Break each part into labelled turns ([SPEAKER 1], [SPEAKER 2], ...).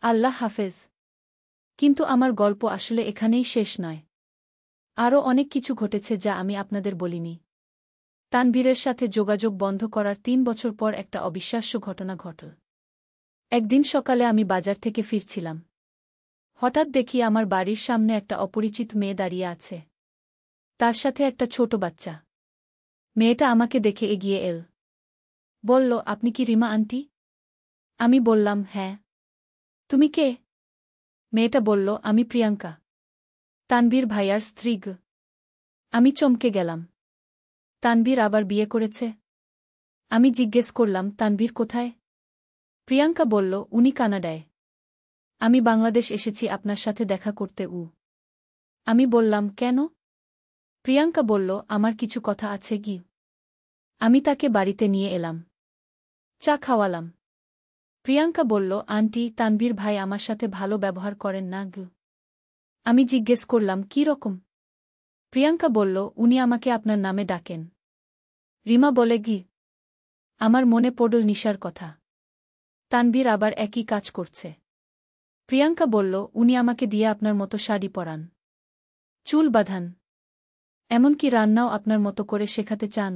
[SPEAKER 1] আল্লাহ হাফেজ। কিন্তু আমার গল্প আসলে এখানেই শেষ নয়। আরও অনেক কিছু ঘটেছে যা আমি আপনাদের বলিনি। তানভীরের সাথে যোগাযোগ বন্ধ করার ৩ বছর পর একটা অবিশ্বাস্য ঘটনা ঘটল। একদিন সকালে আমি বাজার থেকে ফিরছিলাম। হঠাৎ দেখি আমার বাড়ির সামনে একটা অপরিচিত মেয়ে দাঁড়িয়ে আছে। তার সাথে একটা ছোট বাচ্চা। মেয়েটা আমাকে দেখে এগিয়ে এল। বলল, আপনি কি রিমা আন্টি? আমি বললাম, হ্যাঁ। তুমি কে? মেয়েটা বলল, আমি প্রিয়াঙ্কা, তানভীর ভাইয়ার স্ত্রী। আমি চমকে গেলাম। তানভীর আবার বিয়ে করেছে? আমি জিজ্ঞেস করলাম, তানভীর কোথায়? প্রিয়াঙ্কা বলল, উনি কানাডায়। আমি বাংলাদেশ এসেছি আপনার সাথে দেখা করতে। আমি বললাম, কেন? প্রিয়াঙ্কা বলল, আমার কিছু কথা আছে কি। আমি তাকে বাড়িতে নিয়ে এলাম। চা খাওয়ালাম। প্রিয়াঙ্কা বলল, আন্টি, তানভীর ভাই আমার সাথে ভালো ব্যবহার করেন না। আমি জিজ্ঞেস করলাম, কী রকম? প্রিয়াঙ্কা বলল, উনি আমাকে আপনার নামে ডাকেন। রিমা বলে, গি। আমার মনে পড়ল নিশার কথা। তানভীর আবার একই কাজ করছে। প্রিয়াঙ্কা বলল, উনি আমাকে দিয়ে আপনার মতো শাড়ি পরান, চুল বাঁধান, এমনকি রান্নাও আপনার মতো করে শেখাতে চান।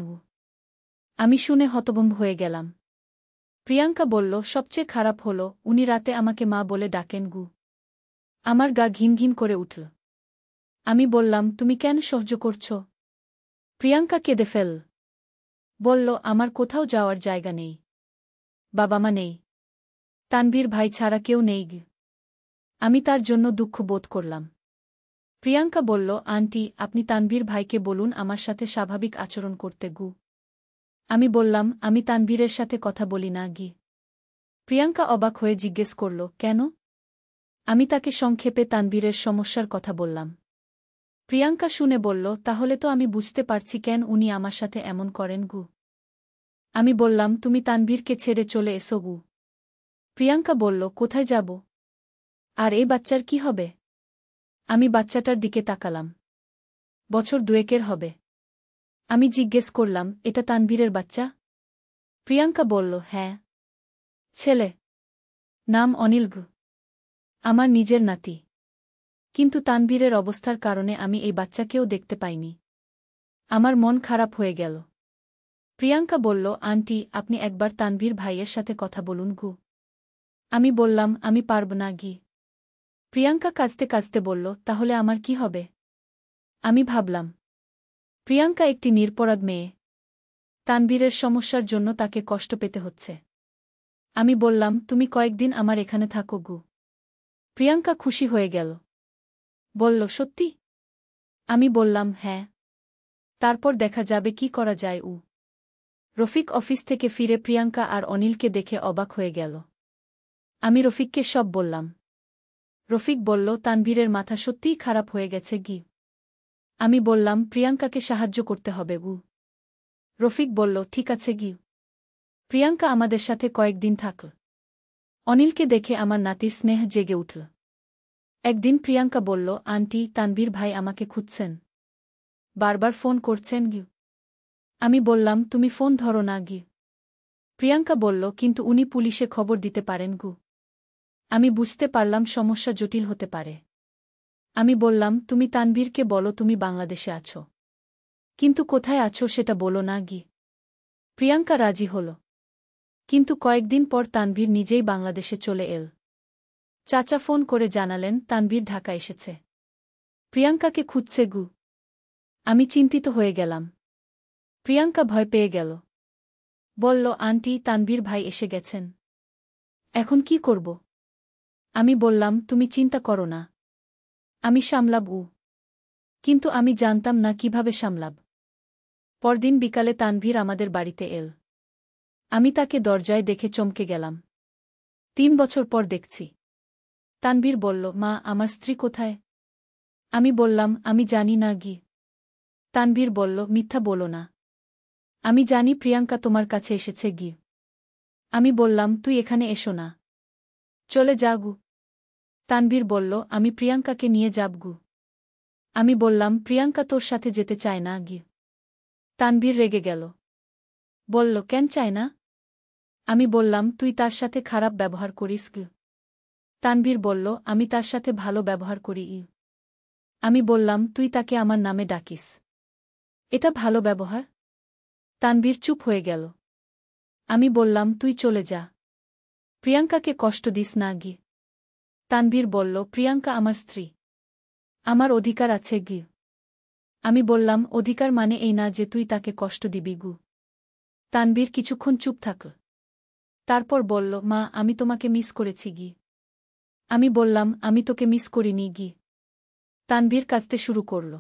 [SPEAKER 1] আমি শুনে হতভম্ব হয়ে গেলাম। প্রিয়াঙ্কা বলল, সবচেয়ে খারাপ হলো, উনি রাতে আমাকে মা বলে ডাকেন। আমার গা ঘিমঘিম করে উঠল। আমি বললাম, তুমি কেন সহ্য করছ? প্রিয়াঙ্কা কেঁদে ফেল। বলল, আমার কোথাও যাওয়ার জায়গা নেই, বাবা মা নেই, তানভীর ভাই ছাড়া কেউ নেই। আমি তার জন্য দুঃখ বোধ করলাম। প্রিয়াঙ্কা বলল, আন্টি, আপনি তানভীর ভাইকে বলুন আমার সাথে স্বাভাবিক আচরণ করতে। আমি বললাম, আমি তানভীরের সাথে কথা বলি না। প্রিয়াঙ্কা অবাক হয়ে জিজ্ঞেস করল, কেন? আমি তাকে সংক্ষেপে তানভীরের সমস্যার কথা বললাম। প্রিয়াঙ্কা শুনে বলল, তাহলে তো আমি বুঝতে পারছি কেন উনি আমার সাথে এমন করেন। আমি বললাম, তুমি তানভীরকে ছেড়ে চলে এসো। প্রিয়াঙ্কা বলল, কোথায় যাব? আর এই বাচ্চার কি হবে? আমি বাচ্চাটার দিকে তাকালাম। বছর 2 হবে। আমি জিজ্ঞেস করলাম, এটা তানভীরের বাচ্চা? প্রিয়াঙ্কা বলল, হ্যাঁ। ছেলে। নাম অনিল। আমার নিজের নাতি। কিন্তু তানভীরের অবস্থার কারণে আমি এই বাচ্চাকেও দেখতে পাইনি। আমার মন খারাপ হয়ে গেল। প্রিয়াঙ্কা বলল, আন্টি, আপনি একবার তানভীর ভাইয়ের সাথে কথা বলুন। আমি বললাম, আমি পারব না। প্রিয়াঙ্কা কাঁদতে কাঁদতে বলল, তাহলে আমার কি হবে? আমি ভাবলাম, প্রিয়াঙ্কা একটি নিরপরাধ মেয়ে। তানভীরের সমস্যার জন্য তাকে কষ্ট পেতে হচ্ছে। আমি বললাম, তুমি কয়েকদিন আমার এখানে থাকো। প্রিয়াঙ্কা খুশি হয়ে গেল। বলল, সত্যি? আমি বললাম, হ্যাঁ। তারপর দেখা যাবে কি করা যায়। রফিক অফিস থেকে ফিরে প্রিয়াঙ্কা আর অনিলকে দেখে অবাক হয়ে গেল। আমি রফিককে সব বললাম। রফিক বলল, তানভীরের মাথা সত্যিই খারাপ হয়ে গেছে। আমি বললাম, প্রিয়াঙ্কাকে সাহায্য করতে হবে। রফিক বলল, ঠিক আছে। প্রিয়াঙ্কা আমাদের সাথে কয়েকদিন থাকল। অনিলকে দেখে আমার নাতির স্নেহ জেগে উঠল। একদিন প্রিয়াঙ্কা বলল, আন্টি, তানভীর ভাই আমাকে খুঁজছেন, বারবার ফোন করছেন। আমি বললাম, তুমি ফোন ধরো না। প্রিয়াঙ্কা বলল, কিন্তু উনি পুলিশে খবর দিতে পারেন। আমি বুঝতে পারলাম সমস্যা জটিল হতে পারে। আমি বললাম, তুমি তানভীরকে বলো তুমি বাংলাদেশে আছো, কিন্তু কোথায় আছো সেটা বলো না। প্রিয়াঙ্কা রাজি হল। কিন্তু কয়েকদিন পর তানভীর নিজেই বাংলাদেশে চলে এল। চাচা ফোন করে জানালেন তানভীর ঢাকা এসেছে, প্রিয়াঙ্কাকে খুঁজছে। আমি চিন্তিত হয়ে গেলাম। প্রিয়াঙ্কা ভয় পেয়ে গেল। বলল, আন্টি, তানভীর ভাই এসে গেছেন, এখন কি করব? আমি বললাম, তুমি চিন্তা করো না, আমি সামলাব। কিন্তু আমি জানতাম না কিভাবে সামলাব। পরদিন বিকালে তানভীর আমাদের বাড়িতে এল। আমি তাকে দরজায় দেখে চমকে গেলাম। 3 বছর পর দেখছি। তানভীর বলল, মা, আমার স্ত্রী কোথায়? আমি বললাম, আমি জানি না। তানভীর বলল, মিথ্যা বলো না, আমি জানি প্রিয়াঙ্কা তোমার কাছে এসেছে। আমি বললাম, তুই এখানে এসো না, চলে যা। তানভীর বলল, আমি প্রিয়াঙ্কাকে নিয়ে যাব। আমি বললাম, প্রিয়াঙ্কা তোর সাথে যেতে চায় না। তানভীর রেগে গেল। বলল, কেন চায় না? আমি বললাম, তুই তার সাথে খারাপ ব্যবহার করিস। তানভীর বলল, আমি তার সাথে ভালো ব্যবহার করি। আমি বললাম, তুই তাকে আমার নামে ডাকিস। এটা ভালো ব্যবহার? তানভীর চুপ হয়ে গেল। আমি বললাম, তুই চলে যা। প্রিয়াঙ্কাকে কষ্ট দিস না গি। তানভীর বলল, প্রিয়াঙ্কা আমার স্ত্রী। আমার অধিকার আছে গি। আমি বললাম, অধিকার মানে এই না যে তুই তাকে কষ্ট দিবি গু। তানভীর কিছুক্ষণ চুপ থাকল। তারপর বলল, মা, আমি তোমাকে মিস করেছি গি। আমি বললাম, আমি তোকে মিস করিনি গি। তানভীর কাঁদতে শুরু করল।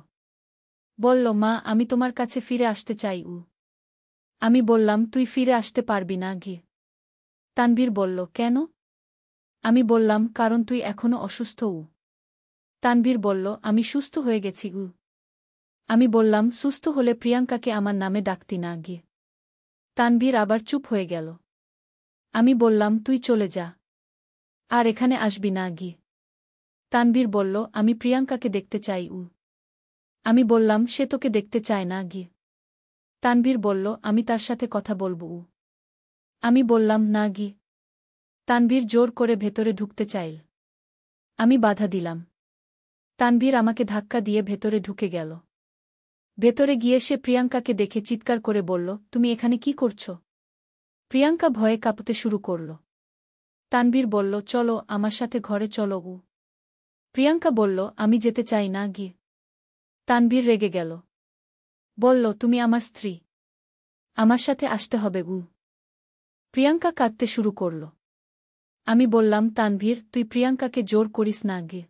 [SPEAKER 1] বলল, মা, আমি তোমার কাছে ফিরে আসতে চাই। আমি বললাম, তুই ফিরে আসতে পারবি না গি। তানভীর বলল, কেন? আমি বললাম, কারণ তুই এখনো অসুস্থ। তানভীর বলল, আমি সুস্থ হয়ে গেছি গু। আমি বললাম, সুস্থ হলে প্রিয়াঙ্কাকে আমার নামে ডাকতি না গি। তানভীর আবার চুপ হয়ে গেল। আমি বললাম, তুই চলে যা। আর এখানে আসবি না গি। তানভীর বলল, আমি প্রিয়াঙ্কাকে দেখতে চাই। আমি বললাম, সে তোকে দেখতে চায় না গি। তানভীর বলল, আমি তার সাথে কথা বলব। আমি বললাম, না গি। তানভীর জোর করে ভেতরে ঢুকতে চাইল। আমি বাধা দিলাম। তানভীর আমাকে ধাক্কা দিয়ে ভেতরে ঢুকে গেল। ভেতরে গিয়ে সে প্রিয়াঙ্কাকে দেখে চিৎকার করে বলল, তুমি এখানে কি করছ? প্রিয়াঙ্কা ভয়ে কাঁপতে শুরু করল। তানভীর বলল, চলো, আমার সাথে ঘরে চলো। প্রিয়াঙ্কা বলল, আমি যেতে চাই না গি। তানভীর রেগে গেল। বলল, তুমি আমার স্ত্রী। আমার সাথে আসতে হবে গু। প্রিয়াঙ্কা কাঁদতে শুরু করল। আমি বললাম, তানভীর, তুই প্রিয়াঙ্কাকে জোর করিস না গে।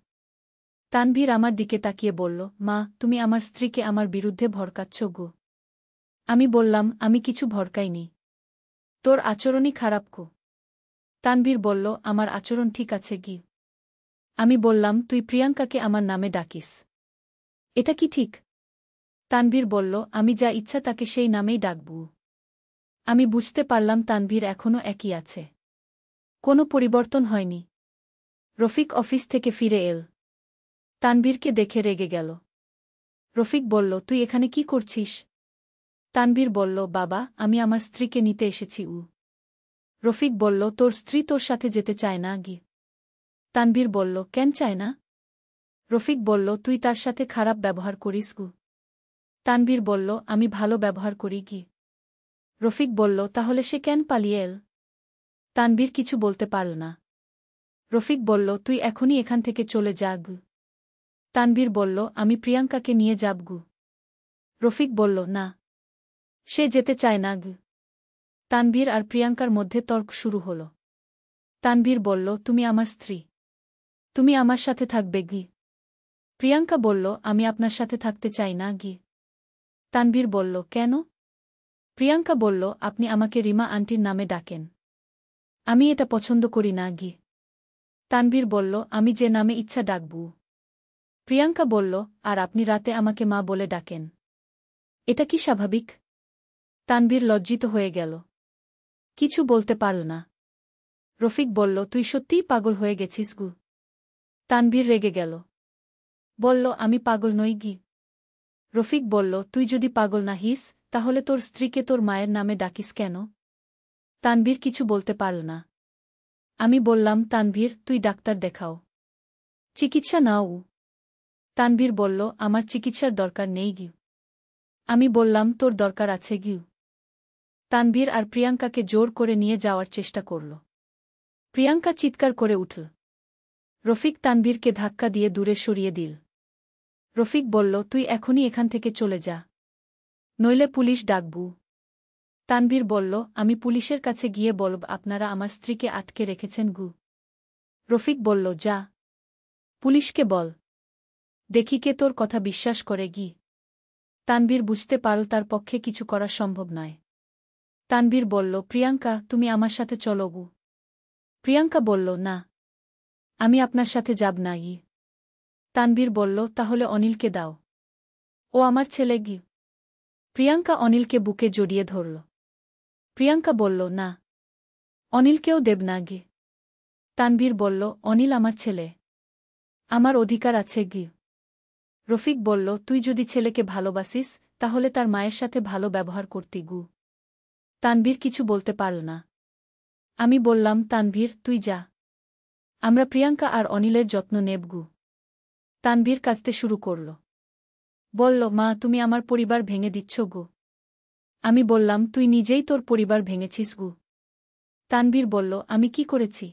[SPEAKER 1] তানভীর আমার দিকে তাকিয়ে বলল, মা, তুমি আমার স্ত্রীকে আমার বিরুদ্ধে ভড়কাচ্ছ গো। আমি বললাম, আমি কিছু ভড়কাইনি। তোর আচরণই খারাপ গো। তানভীর বলল, আমার আচরণ ঠিক আছে গি। আমি বললাম, তুই প্রিয়াঙ্কাকে আমার নামে ডাকিস। এটা কি ঠিক? তানভীর বলল, আমি যা ইচ্ছা তাকে সেই নামেই ডাকব। আমি বুঝতে পারলাম তানভীর এখনও একই আছে। কোনো পরিবর্তন হয়নি। রফিক অফিস থেকে ফিরে এল। তানভীরকে দেখে রেগে গেল। রফিক বলল, তুই এখানে কি করছিস? তানভীর বলল, বাবা, আমি আমার স্ত্রীকে নিতে এসেছি। রফিক বলল, তোর স্ত্রী তোর সাথে যেতে চায় না গি। তানভীর বলল, কেন চায় না? রফিক বলল, তুই তার সাথে খারাপ ব্যবহার করিস গু। তানভীর বলল, আমি ভালো ব্যবহার করি গি। রফিক বলল, তাহলে সে কেন পালিয়ে এল? তানভীর কিছু বলতে পারল না। রফিক বলল, তুই এখনই এখান থেকে চলে যা গু। তানভীর বলল, আমি প্রিয়াঙ্কাকে নিয়ে যাব গু। রফিক বলল, না। সে যেতে চায় না গু। তানভীর আর প্রিয়াঙ্কার মধ্যে তর্ক শুরু হল। তানভীর বলল, তুমি আমার স্ত্রী। তুমি আমার সাথে থাকবে গি। প্রিয়াঙ্কা বলল, আমি আপনার সাথে থাকতে চাই না গি। তানভীর বলল, কেন? প্রিয়াঙ্কা বলল, আপনি আমাকে রিমা আন্টির নামে ডাকেন। আমি এটা পছন্দ করি না গি। তানভীর বলল, আমি যে নামে ইচ্ছা ডাকব। প্রিয়াঙ্কা বলল, আর আপনি রাতে আমাকে মা বলে ডাকেন। এটা কি স্বাভাবিক? তানভীর লজ্জিত হয়ে গেল। কিছু বলতে পারল না। রফিক বলল, তুই সত্যিই পাগল হয়ে গেছিস গু। তানভীর রেগে গেল। বলল, আমি পাগল নই গি। রফিক বলল, তুই যদি পাগল না হিস, তাহলে তোর স্ত্রীকে তোর মায়ের নামে ডাকিস কেন? তানভীর কিছু বলতে পারল না। আমি বললাম, তানভীর, তুই ডাক্তার দেখাও। চিকিৎসা নাও। তানভীর বলল, আমার চিকিৎসার দরকার নেই গি। আমি বললাম, তোর দরকার আছে গিউ। তানভীর আর প্রিয়াঙ্কাকে জোর করে নিয়ে যাওয়ার চেষ্টা করল। প্রিয়াঙ্কা চিৎকার করে উঠল। রফিক তানভীরকে ধাক্কা দিয়ে দূরে সরিয়ে দিল। রফিক বলল, তুই এখনই এখান থেকে চলে যা। নইলে পুলিশ ডাকবু। তানভীর বলল, আমি পুলিশের কাছে গিয়ে বলব আপনারা আমার স্ত্রীকে আটকে রেখেছেন গু। রফিক বলল, যা। পুলিশকে বল। দেখি কে তোর কথা বিশ্বাস করে গি। তানভীর বুঝতে পারল তার পক্ষে কিছু করা সম্ভব নয়। তানভীর বলল, প্রিয়াঙ্কা, তুমি আমার সাথে চলো গু। প্রিয়াঙ্কা বলল, না। আমি আপনার সাথে যাব না গি। তানভীর বলল, তাহলে অনিলকে দাও। ও আমার ছেলে গি। প্রিয়াঙ্কা অনিলকে বুকে জড়িয়ে ধরল। প্রিয়াঙ্কা বলল, না। অনিলকেও দেব না গে। তানভীর বলল, অনিল আমার ছেলে। আমার অধিকার আছে গি। রফিক বলল, তুই যদি ছেলেকে ভালোবাসিস, তাহলে তার মায়ের সাথে ভালো ব্যবহার করতি গু। তানভীর কিছু বলতে পারল না। আমি বললাম, তানভীর, তুই যা। আমরা প্রিয়াঙ্কা আর অনিলের যত্ন নেব গু। তানভীর কাঁদতে শুরু করল। বলল, মা, তুমি আমার পরিবার ভেঙে দিচ্ছ গু। আমি বললাম, তুই নিজেই তোর পরিবার ভেঙেছিস গু। তানভীর বলল, আমি কি করেছি?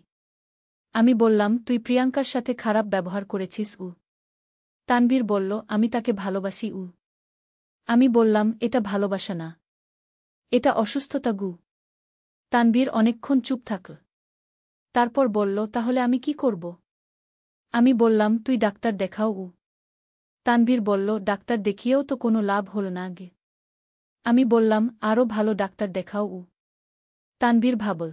[SPEAKER 1] আমি বললাম, তুই প্রিয়াঙ্কার সাথে খারাপ ব্যবহার করেছিস উ। তানভীর বলল, আমি তাকে ভালোবাসি উ। আমি বললাম, এটা ভালোবাসা না, এটা অসুস্থতা গু। তানভীর অনেকক্ষণ চুপ থাকল। তারপর বলল, তাহলে আমি কি করব? আমি বললাম, তুই ডাক্তার দেখাও উ। তানভীর বলল, ডাক্তার দেখিয়েও তো কোনো লাভ হল না গে। আমি বললাম, আরও ভালো ডাক্তার দেখাও উ। তানভীর ভাবল।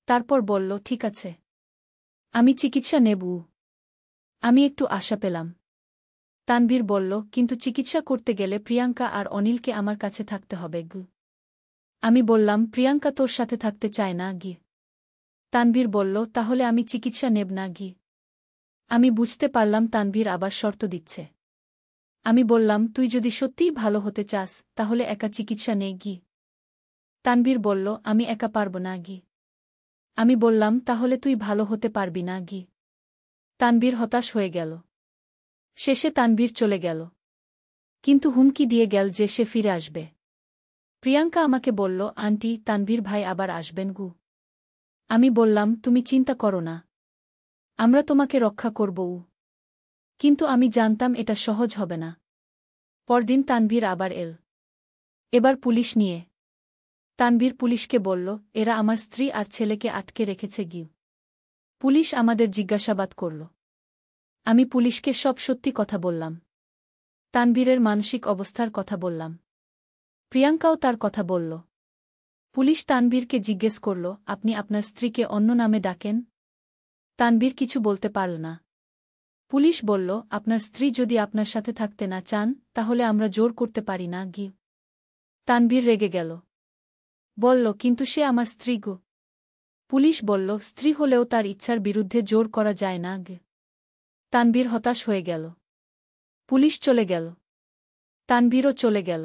[SPEAKER 1] তারপর বলল, ঠিক আছে, আমি চিকিৎসা নেব উ। আমি একটু আশা পেলাম। তানভীর বলল, কিন্তু চিকিৎসা করতে গেলে প্রিয়াঙ্কা আর অনিলকে আমার কাছে থাকতে হবে গু। আমি বললাম, প্রিয়াঙ্কা তোর সাথে থাকতে চায় না গি। তানভীর বলল, তাহলে আমি চিকিৎসা নেব না গি। আমি বুঝতে পারলাম তানভীর আবার শর্ত দিচ্ছে। আমি বললাম, তুই যদি সত্যিই ভালো হতে চাস তাহলে একা চিকিৎসা নে গি। তানভীর বলল, আমি একা পারব না গি। আমি বললাম, তাহলে তুই ভালো হতে পারবি না গি। তানভীর হতাশ হয়ে গেল। শেষে তানভীর চলে গেল, কিন্তু হুমকি দিয়ে গেল যে সে ফিরে আসবে। প্রিয়াঙ্কা আমাকে বলল, আন্টি, তানভীর ভাই আবার আসবেন গু। আমি বললাম, তুমি চিন্তা করো না, আমরা তোমাকে রক্ষা করব উ। কিন্তু আমি জানতাম এটা সহজ হবে না। পরদিন তানভীর আবার এল, এবার পুলিশ নিয়ে। তানভীর পুলিশকে বলল, এরা আমার স্ত্রী আর ছেলেকে আটকে রেখেছে গিউ। পুলিশ আমাদের জিজ্ঞাসাবাদ করল। আমি পুলিশকে সব সত্যি কথা বললাম। তানভীরের মানসিক অবস্থার কথা বললাম। প্রিয়াঙ্কাও তার কথা বলল। পুলিশ তানভীরকে জিজ্ঞেস করল, আপনি আপনার স্ত্রীকে অন্য নামে ডাকেন? তানভীর কিছু বলতে পারল না। পুলিশ বলল, আপনার স্ত্রী যদি আপনার সাথে থাকতে না চান তাহলে আমরা জোর করতে পারি না গি। তানভীর রেগে গেল। বলল, কিন্তু সে আমার স্ত্রী গো। পুলিশ বলল, স্ত্রী হলেও তার ইচ্ছার বিরুদ্ধে জোর করা যায় না গে। তানভীর হতাশ হয়ে গেল। পুলিশ চলে গেল। তানভীরও চলে গেল।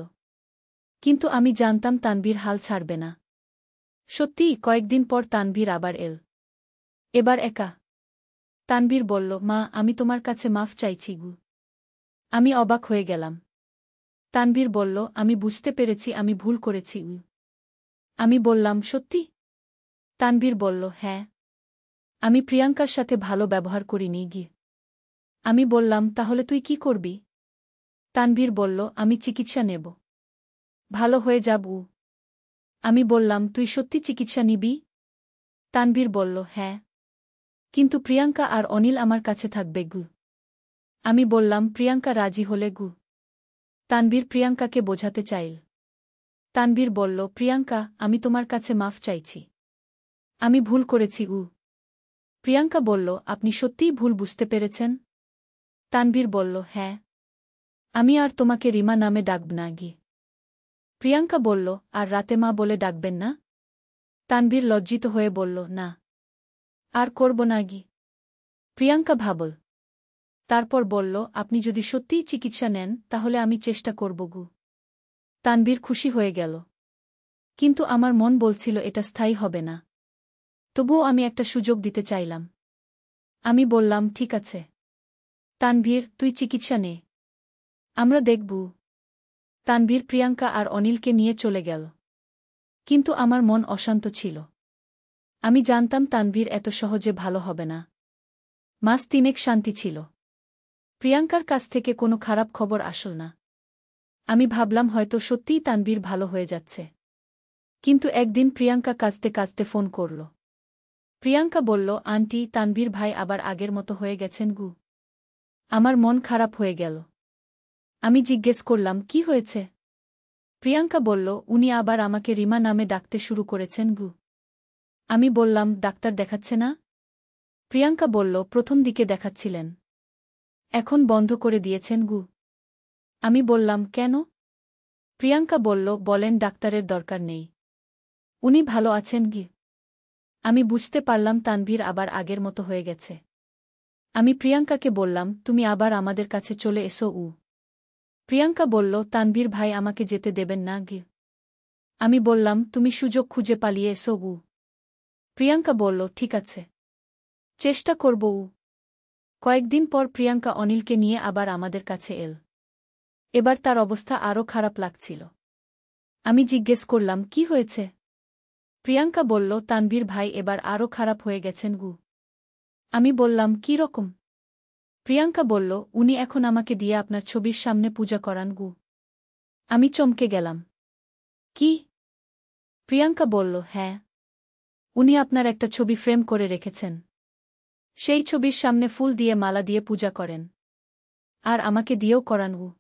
[SPEAKER 1] কিন্তু আমি জানতাম তানভীর হাল ছাড়বে না। সত্যিই কয়েকদিন পর তানভীর আবার এল, এবার একা। তানভীর বলল, মা, আমি তোমার কাছে মাফ চাইছি গু। আমি অবাক হয়ে গেলাম। তানভীর বলল, আমি বুঝতে পেরেছি আমি ভুল করেছি উ। আমি বললাম, সত্যি? তানভীর বলল, হ্যাঁ, আমি প্রিয়াঙ্কার সাথে ভালো ব্যবহার করিনি গি। আমি বললাম, তাহলে তুই কি করবি? তানভীর বলল, আমি চিকিৎসা নেব, ভালো হয়ে যাব উ। আমি বললাম, তুই সত্যি চিকিৎসা নিবি? তানভীর বলল, হ্যাঁ, কিন্তু প্রিয়াঙ্কা আর অনিল আমার কাছে থাকবে গু। আমি বললাম, প্রিয়াঙ্কা রাজি হলে গু। তানভীর প্রিয়াঙ্কাকে বোঝাতে চাইল। তানভীর বলল, প্রিয়াঙ্কা, আমি তোমার কাছে মাফ চাইছি, আমি ভুল করেছি উ। প্রিয়াঙ্কা বলল, আপনি সত্যিই ভুল বুঝতে পেরেছেন? তানভীর বলল, হ্যাঁ, আমি আর তোমাকে রিমা নামে ডাকব না গি। প্রিয়াঙ্কা বলল, আর রাতে মা বলে ডাকবেন না? তানভীর লজ্জিত হয়ে বলল, না, আর করব না গি। প্রিয়াঙ্কা ভাবল। তারপর বলল, আপনি যদি সত্যিই চিকিৎসা নেন তাহলে আমি চেষ্টা করব গু। তানভীর খুশি হয়ে গেল। কিন্তু আমার মন বলছিল এটা স্থায়ী হবে না। তবুও আমি একটা সুযোগ দিতে চাইলাম। আমি বললাম, ঠিক আছে তানভীর, তুই চিকিৎসা নে, আমরা দেখব। তানভীর প্রিয়াঙ্কা আর অনিলকে নিয়ে চলে গেল। কিন্তু আমার মন অশান্ত ছিল। আমি জানতাম তানভীর এত সহজে ভালো হবে না। মাস তিনেক শান্তি ছিল। প্রিয়াঙ্কার কাছ থেকে কোনো খারাপ খবর আসল না। আমি ভাবলাম হয়তো সত্যিই তানভীর ভালো হয়ে যাচ্ছে। কিন্তু একদিন প্রিয়াঙ্কা কাঁদতে কাঁদতে ফোন করল। প্রিয়াঙ্কা বলল, আন্টি, তানভীর ভাই আবার আগের মতো হয়ে গেছেন গু। আমার মন খারাপ হয়ে গেল। আমি জিজ্ঞেস করলাম, কি হয়েছে? প্রিয়াঙ্কা বলল, উনি আবার আমাকে রিমা নামে ডাকতে শুরু করেছেন গু। আমি বললাম, ডাক্তার দেখাচ্ছে না? প্রিয়াঙ্কা বলল, প্রথম দিকে দেখাচ্ছিলেন, এখন বন্ধ করে দিয়েছেন গু। আমি বললাম, কেন? প্রিয়াঙ্কা বলল, বলেন ডাক্তারের দরকার নেই, উনি ভালো আছেন গি। আমি বুঝতে পারলাম তানভীর আবার আগের মতো হয়ে গেছে। আমি প্রিয়াঙ্কাকে বললাম, তুমি আবার আমাদের কাছে চলে এসো উ। প্রিয়াঙ্কা বলল, তানভীর ভাই আমাকে যেতে দেবেন না গি। আমি বললাম, তুমি সুযোগ খুঁজে পালিয়ে এসো উ। প্রিয়াঙ্কা বলল, ঠিক আছে। চেষ্টা করব। কয়েকদিন পর প্রিয়াঙ্কা অনিলকে নিয়ে আবার আমাদের কাছে এল। এবার তার অবস্থা আরও খারাপ লাগছিল। আমি জিজ্ঞেস করলাম, কি হয়েছে? প্রিয়াঙ্কা বলল, তানভীর ভাই এবার আরও খারাপ হয়ে গেছেন গু। আমি বললাম, কি রকম? প্রিয়াঙ্কা বলল, উনি এখন আমাকে দিয়ে আপনার ছবির সামনে পূজা করান গু। আমি চমকে গেলাম। কি? প্রিয়াঙ্কা বলল, হ্যাঁ। উনি আপনার একটা ছবি ফ্রেম করে রেখেছেন। সেই ছবির সামনে ফুল দিয়ে মালা দিয়ে পূজা করেন। আর আমাকে দিয়েও করান গু।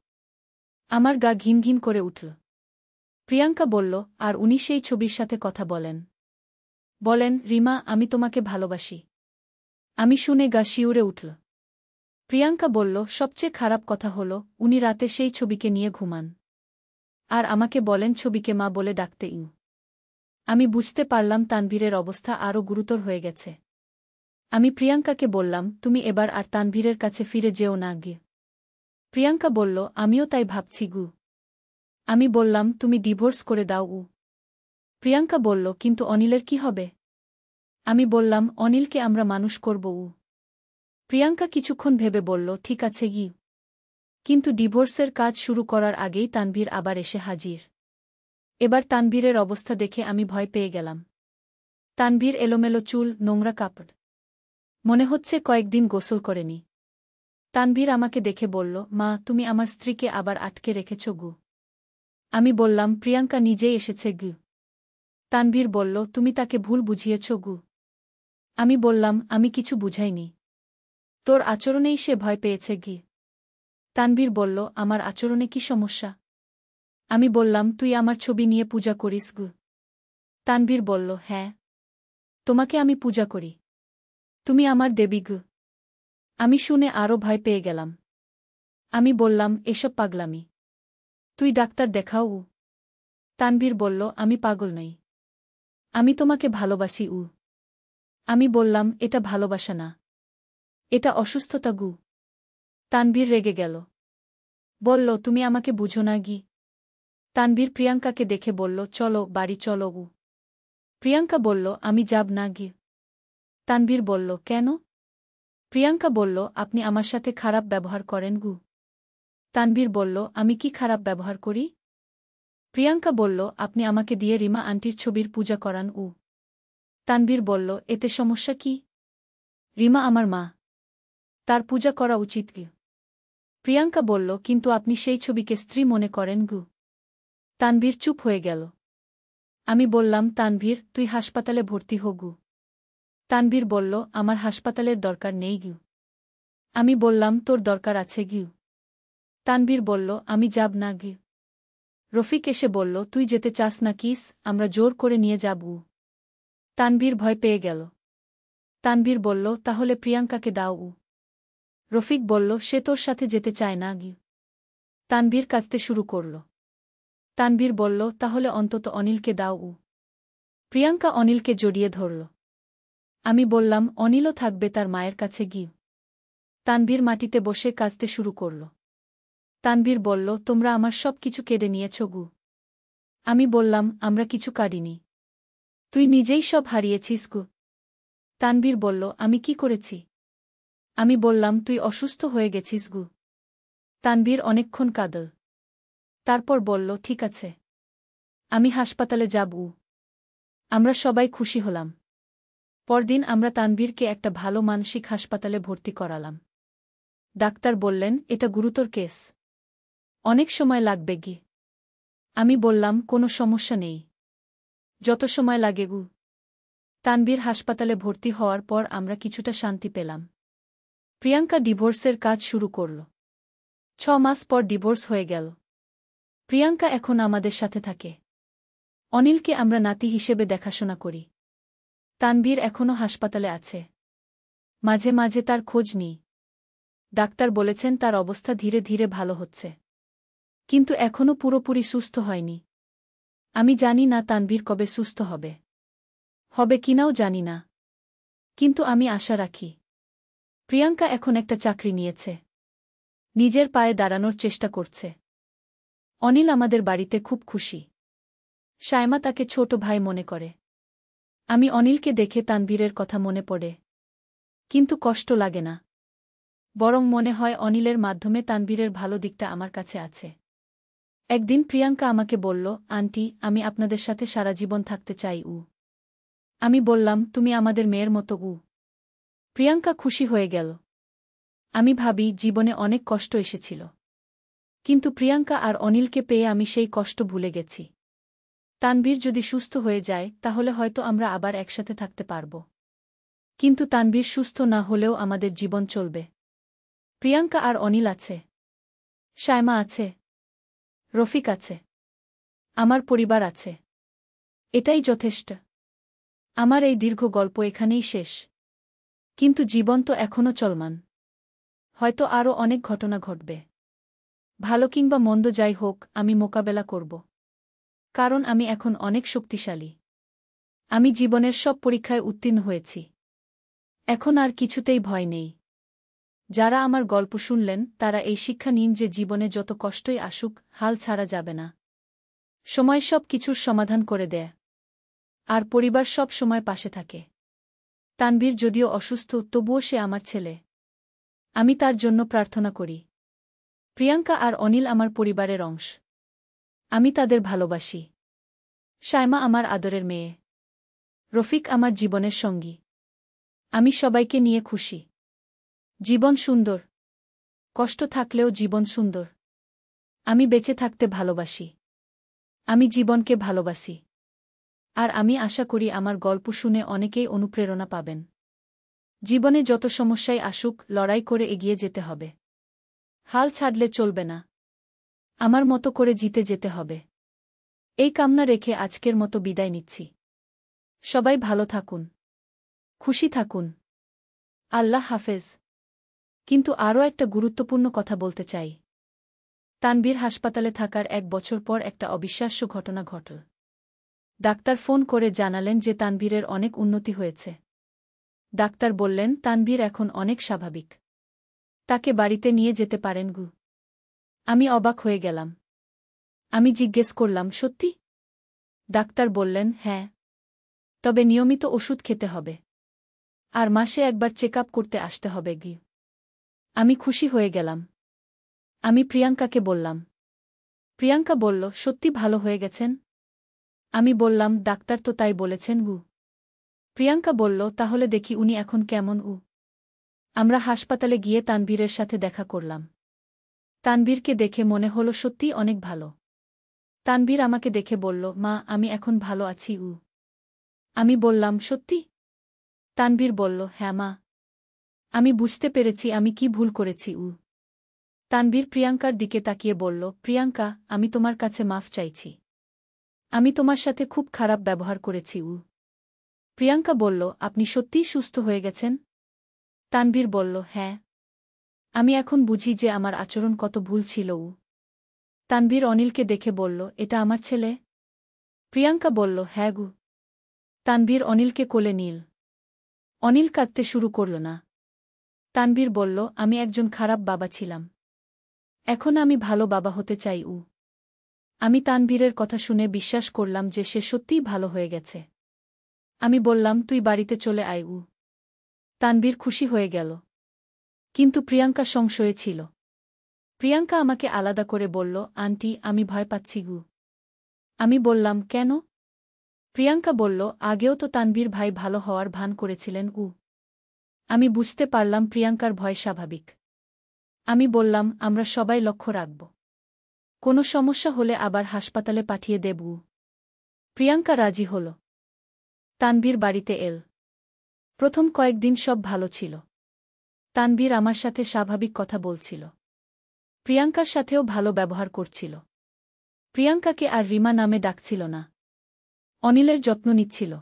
[SPEAKER 1] আমার গা ঘিন ঘিন করে উঠল। প্রিয়াঙ্কা বলল, আর উনি সেই ছবির সাথে কথা বলেন। বলেন, রিমা, আমি তোমাকে ভালোবাসি। আমি শুনে গা শিউরে উঠল। প্রিয়াঙ্কা বলল, সবচেয়ে খারাপ কথা হল, উনি রাতে সেই ছবিকে নিয়ে ঘুমান। আর আমাকে বলেন ছবিকে মা বলে ডাকতে ইউ। আমি বুঝতে পারলাম তানভীরের অবস্থা আরও গুরুতর হয়ে গেছে। আমি প্রিয়াঙ্কাকে বললাম, তুমি এবার আর তানভীরের কাছে ফিরে যেও না গিয়ে। প্রিয়াঙ্কা বলল, আমিও তাই ভাবছি গু। আমি বললাম, তুমি ডিভোর্স করে দাও উ। প্রিয়াঙ্কা বলল, কিন্তু অনিলের কি হবে? আমি বললাম, অনিলকে আমরা মানুষ করব উ। প্রিয়াঙ্কা কিছুক্ষণ ভেবে বলল, ঠিক আছে গি। কিন্তু ডিভোর্সের কাজ শুরু করার আগেই তানভীর আবার এসে হাজির। এবার তানভীরের অবস্থা দেখে আমি ভয় পেয়ে গেলাম। তানভীর এলোমেলো চুল, নোংরা কাপড়। মনে হচ্ছে কয়েকদিন গোসল করেনি। তানভীর আমাকে দেখে বলল, মা, তুমি আমার স্ত্রীকে আবার আটকে রেখেছ গু। আমি বললাম, প্রিয়াঙ্কা নিজেই এসেছে গু। তানভীর বলল, তুমি তাকে ভুল বুঝিয়েছ গু। আমি বললাম, আমি কিছু বুঝাইনি। তোর আচরণেই সে ভয় পেয়েছে গি। তানভীর বলল, আমার আচরণে কি সমস্যা? আমি বললাম, তুই আমার ছবি নিয়ে পূজা করিস গু। তানভীর বলল, হ্যাঁ। তোমাকে আমি পূজা করি। তুমি আমার দেবী গু। আমি শুনে আরও ভয় পেয়ে গেলাম। আমি বললাম, এসব পাগলামি। তুই ডাক্তার দেখাও উ। তানভীর বলল, আমি পাগল নই। আমি তোমাকে ভালোবাসি উ। আমি বললাম, এটা ভালোবাসা না। এটা অসুস্থতা গু। তানভীর রেগে গেল। বলল, তুমি আমাকে বুঝো না গি। তানভীর প্রিয়াঙ্কাকে দেখে বলল, চলো বাড়ি চলো উ। প্রিয়াঙ্কা বলল, আমি যাব না গি। তানভীর বলল, কেন? প্রিয়াঙ্কা বলল, আপনি আমার সাথে খারাপ ব্যবহার করেন গু। তানভীর বলল, আমি কি খারাপ ব্যবহার করি? প্রিয়াঙ্কা বলল, আপনি আমাকে দিয়ে রিমা আন্টির ছবির পূজা করান উ। তানভীর বলল, এতে সমস্যা কি? রিমা আমার মা। তার পূজা করা উচিত কি? প্রিয়াঙ্কা বলল, কিন্তু আপনি সেই ছবিকে স্ত্রী মনে করেন গু। তানভীর চুপ হয়ে গেল। আমি বললাম, তানভীর, তুই হাসপাতালে ভর্তি হো গু। তানভীর বলল, আমার হাসপাতালের দরকার নেই গু। আমি বললাম, তোর দরকার আছে গিউ। তানভীর বলল, আমি যাব না গি। রফিক এসে বলল, তুই যেতে চাস না কিস, আমরা জোর করে নিয়ে যাব উ। তানভীর ভয় পেয়ে গেল। তানভীর বলল, তাহলে প্রিয়াঙ্কাকে দাও উ। রফিক বলল, সে তোর সাথে যেতে চায় না গি। তানভীর কাঁদতে শুরু করল। তানভীর বলল, তাহলে অন্তত অনিলকে দাও উ। প্রিয়াঙ্কা অনিলকে জড়িয়ে ধরল। আমি বললাম, অনিলও থাকবে তার মায়ের কাছে গি। তানভীর মাটিতে বসে কাঁদতে শুরু করল। তানভীর বলল, তোমরা আমার সব কিছু কেড়ে নিয়েছ গু। আমি বললাম, আমরা কিছু কাড়িনি। তুই নিজেই সব হারিয়েছিস গু। তানভীর বলল, আমি কি করেছি? আমি বললাম, তুই অসুস্থ হয়ে গেছিস গু। তানভীর অনেকক্ষণ কাঁদল। তারপর বলল, ঠিক আছে। আমি হাসপাতালে যাব উ। আমরা সবাই খুশি হলাম। পরদিন আমরা তানভীরকে একটা ভালো মানসিক হাসপাতালে ভর্তি করালাম। ডাক্তার বললেন, এটা গুরুতর কেস। অনেক সময় লাগবে গি। আমি বললাম, কোনো সমস্যা নেই। যত সময় লাগে গু। তানভীর হাসপাতালে ভর্তি হওয়ার পর আমরা কিছুটা শান্তি পেলাম। প্রিয়াঙ্কা ডিভোর্সের কাজ শুরু করল। 6 মাস পর ডিভোর্স হয়ে গেল। প্রিয়াঙ্কা এখন আমাদের সাথে থাকে। অনিলকে আমরা নাতি হিসেবে দেখাশোনা করি। তানভীর এখনও হাসপাতালে আছে। মাঝে মাঝে তার খোঁজ নিই। ডাক্তার বলেছেন তার অবস্থা ধীরে ধীরে ভালো হচ্ছে। কিন্তু এখনও পুরোপুরি সুস্থ হয়নি। আমি জানি না তানভীর কবে সুস্থ হবে। হবে কিনাও জানি না। কিন্তু আমি আশা রাখি। প্রিয়াঙ্কা এখন একটা চাকরি নিয়েছে। নিজের পায়ে দাঁড়ানোর চেষ্টা করছে। অনিল আমাদের বাড়িতে খুব খুশি। সায়মা তাকে ছোট ভাই মনে করে। আমি অনিলকে দেখে তানভীরের কথা মনে পড়ে। কিন্তু কষ্ট লাগে না। বরং মনে হয় অনিলের মাধ্যমে তানবীরের ভালো দিকটা আমার কাছে আছে। একদিন প্রিয়াঙ্কা আমাকে বলল, আন্টি, আমি আপনাদের সাথে সারা জীবন থাকতে চাই। আমি বললাম, তুমি আমাদের মেয়ের মতো। প্রিয়াঙ্কা খুশি হয়ে গেল। আমি ভাবি, জীবনে অনেক কষ্ট এসেছিল, কিন্তু প্রিয়াঙ্কা আর অনিলকে পেয়ে আমি সেই কষ্ট ভুলে গেছি। তানবীর যদি সুস্থ হয়ে যায় তাহলে হয়তো আমরা আবার একসাথে থাকতে পারব। কিন্তু তানবীর সুস্থ না হলেও আমাদের জীবন চলবে। প্রিয়াঙ্কা আর অনিল আছে, শায়মা আছে, রফিক আছে, আমার পরিবার আছে। এটাই যথেষ্ট। আমার এই দীর্ঘ গল্প এখানেই শেষ। কিন্তু জীবন তো এখনও চলমান। হয়তো আরও অনেক ঘটনা ঘটবে। ভালো কিংবা মন্দ যাই হোক, আমি মোকাবেলা করব। কারণ আমি এখন অনেক শক্তিশালী। আমি জীবনের সব পরীক্ষায় উত্তীর্ণ হয়েছি। এখন আর কিছুতেই ভয় নেই। যারা আমার গল্প শুনলেন তারা এই শিক্ষা নিন যে জীবনে যত কষ্টই আসুক, হাল ছাড়া যাবে না। সময় সব কিছুর সমাধান করে দেয়। আর পরিবার সব সময় পাশে থাকে। তানবীর যদিও অসুস্থ, তবুও সে আমার ছেলে। আমি তার জন্য প্রার্থনা করি। প্রিয়াঙ্কা আর অনিল আমার পরিবারের অংশ। আমি তাদের ভালোবাসি। শায়মা আমার আদরের মেয়ে। রফিক আমার জীবনের সঙ্গী। আমি সবাইকে নিয়ে খুশি। জীবন সুন্দর। কষ্ট থাকলেও জীবন সুন্দর। আমি বেঁচে থাকতে ভালোবাসি। আমি জীবনকে ভালোবাসি। আর আমি আশা করি আমার গল্প শুনে অনেকেই অনুপ্রেরণা পাবেন। জীবনে যত সমস্যাই আসুক, লড়াই করে এগিয়ে যেতে হবে। হাল ছাড়লে চলবে না। আমার মতো করে জিতে যেতে হবে। এই কামনা রেখে আজকের মতো বিদায় নিচ্ছি। সবাই ভালো থাকুন, খুশি থাকুন। আল্লাহ হাফেজ। কিন্তু আরও একটা গুরুত্বপূর্ণ কথা বলতে চাই। তানবীর হাসপাতালে থাকার 1 বছর পর একটা অবিশ্বাস্য ঘটনা ঘটল। ডাক্তার ফোন করে জানালেন যে তানবীরের অনেক উন্নতি হয়েছে। ডাক্তার বললেন তানবীর এখন অনেক স্বাভাবিক। তাকে বাড়িতে নিয়ে যেতে পারেন। আমি অবাক হয়ে গেলাম। আমি জিজ্ঞেস করলাম, সত্যি? ডাক্তার বললেন, হ্যাঁ। তবে নিয়মিত ওষুধ খেতে হবে। আর মাসে একবার চেক আপ করতে আসতে হবে। আমি খুশি হয়ে গেলাম। আমি প্রিয়াঙ্কাকে বললাম। প্রিয়াঙ্কা বলল, সত্যি ভালো হয়ে গেছেন? আমি বললাম, ডাক্তার তো তাই বলেছেন। প্রিয়াঙ্কা বলল, তাহলে দেখি উনি এখন কেমন। আমরা হাসপাতালে গিয়ে তানবীরের সাথে দেখা করলাম। তানবীরকে দেখে মনে হলো সত্যিই অনেক ভালো। তানবীর আমাকে দেখে বলল, মা, আমি এখন ভালো আছি। আমি বললাম, সত্যি? তানবীর বলল, হ্যাঁ মা। আমি বুঝতে পেরেছি আমি কি ভুল করেছি। তানবীর প্রিয়াঙ্কার দিকে তাকিয়ে বলল, প্রিয়াঙ্কা, আমি তোমার কাছে মাফ চাইছি। আমি তোমার সাথে খুব খারাপ ব্যবহার করেছি। প্রিয়াঙ্কা বলল, আপনি সত্যিই সুস্থ হয়ে গেছেন? তানবীর বলল, হ্যাঁ। আমি এখন বুঝি যে আমার আচরণ কত ভুল ছিল। তানবীর অনিলকে দেখে বলল, এটা আমার ছেলে? প্রিয়াঙ্কা বলল, হ্যাঁ। তানবীর অনিলকে কোলে নিল। অনিল কাঁদতে শুরু করল না। তানবীর বলল, আমি একজন খারাপ বাবা ছিলাম। এখন আমি ভালো বাবা হতে চাই। আমি তানবীরের কথা শুনে বিশ্বাস করলাম যে সে সত্যিই ভালো হয়ে গেছে। আমি বললাম, তুই বাড়িতে চলে আয়। তানবীর খুশি হয়ে গেল। কিন্তু প্রিয়াঙ্কা সংশয়ে ছিল। প্রিয়াঙ্কা আমাকে আলাদা করে বলল, আন্টি, আমি ভয় পাচ্ছি। আমি বললাম, কেন? প্রিয়াঙ্কা বলল, আগেও তো তানবীর ভাই ভালো হওয়ার ভান করেছিলেন। আমি বুঝতে পারলাম প্রিয়াঙ্কার ভয় স্বাভাবিক। আমি বললাম, আমরা সবাই লক্ষ্য রাখব। কোনো সমস্যা হলে আবার হাসপাতালে পাঠিয়ে দেব। প্রিয়াঙ্কা রাজি হল। তানবীর বাড়িতে এল। প্রথম কয়েকদিন সব ভালো ছিল। তানবীর আমার সাথে স্বাভাবিক কথা বলছিল। প্রিয়াঙ্কার সাথেও ভালো ব্যবহার করছিল। প্রিয়াঙ্কাকে আর রিমা নামে ডাকছিল না। অনিলের যত্ন নিচ্ছিল।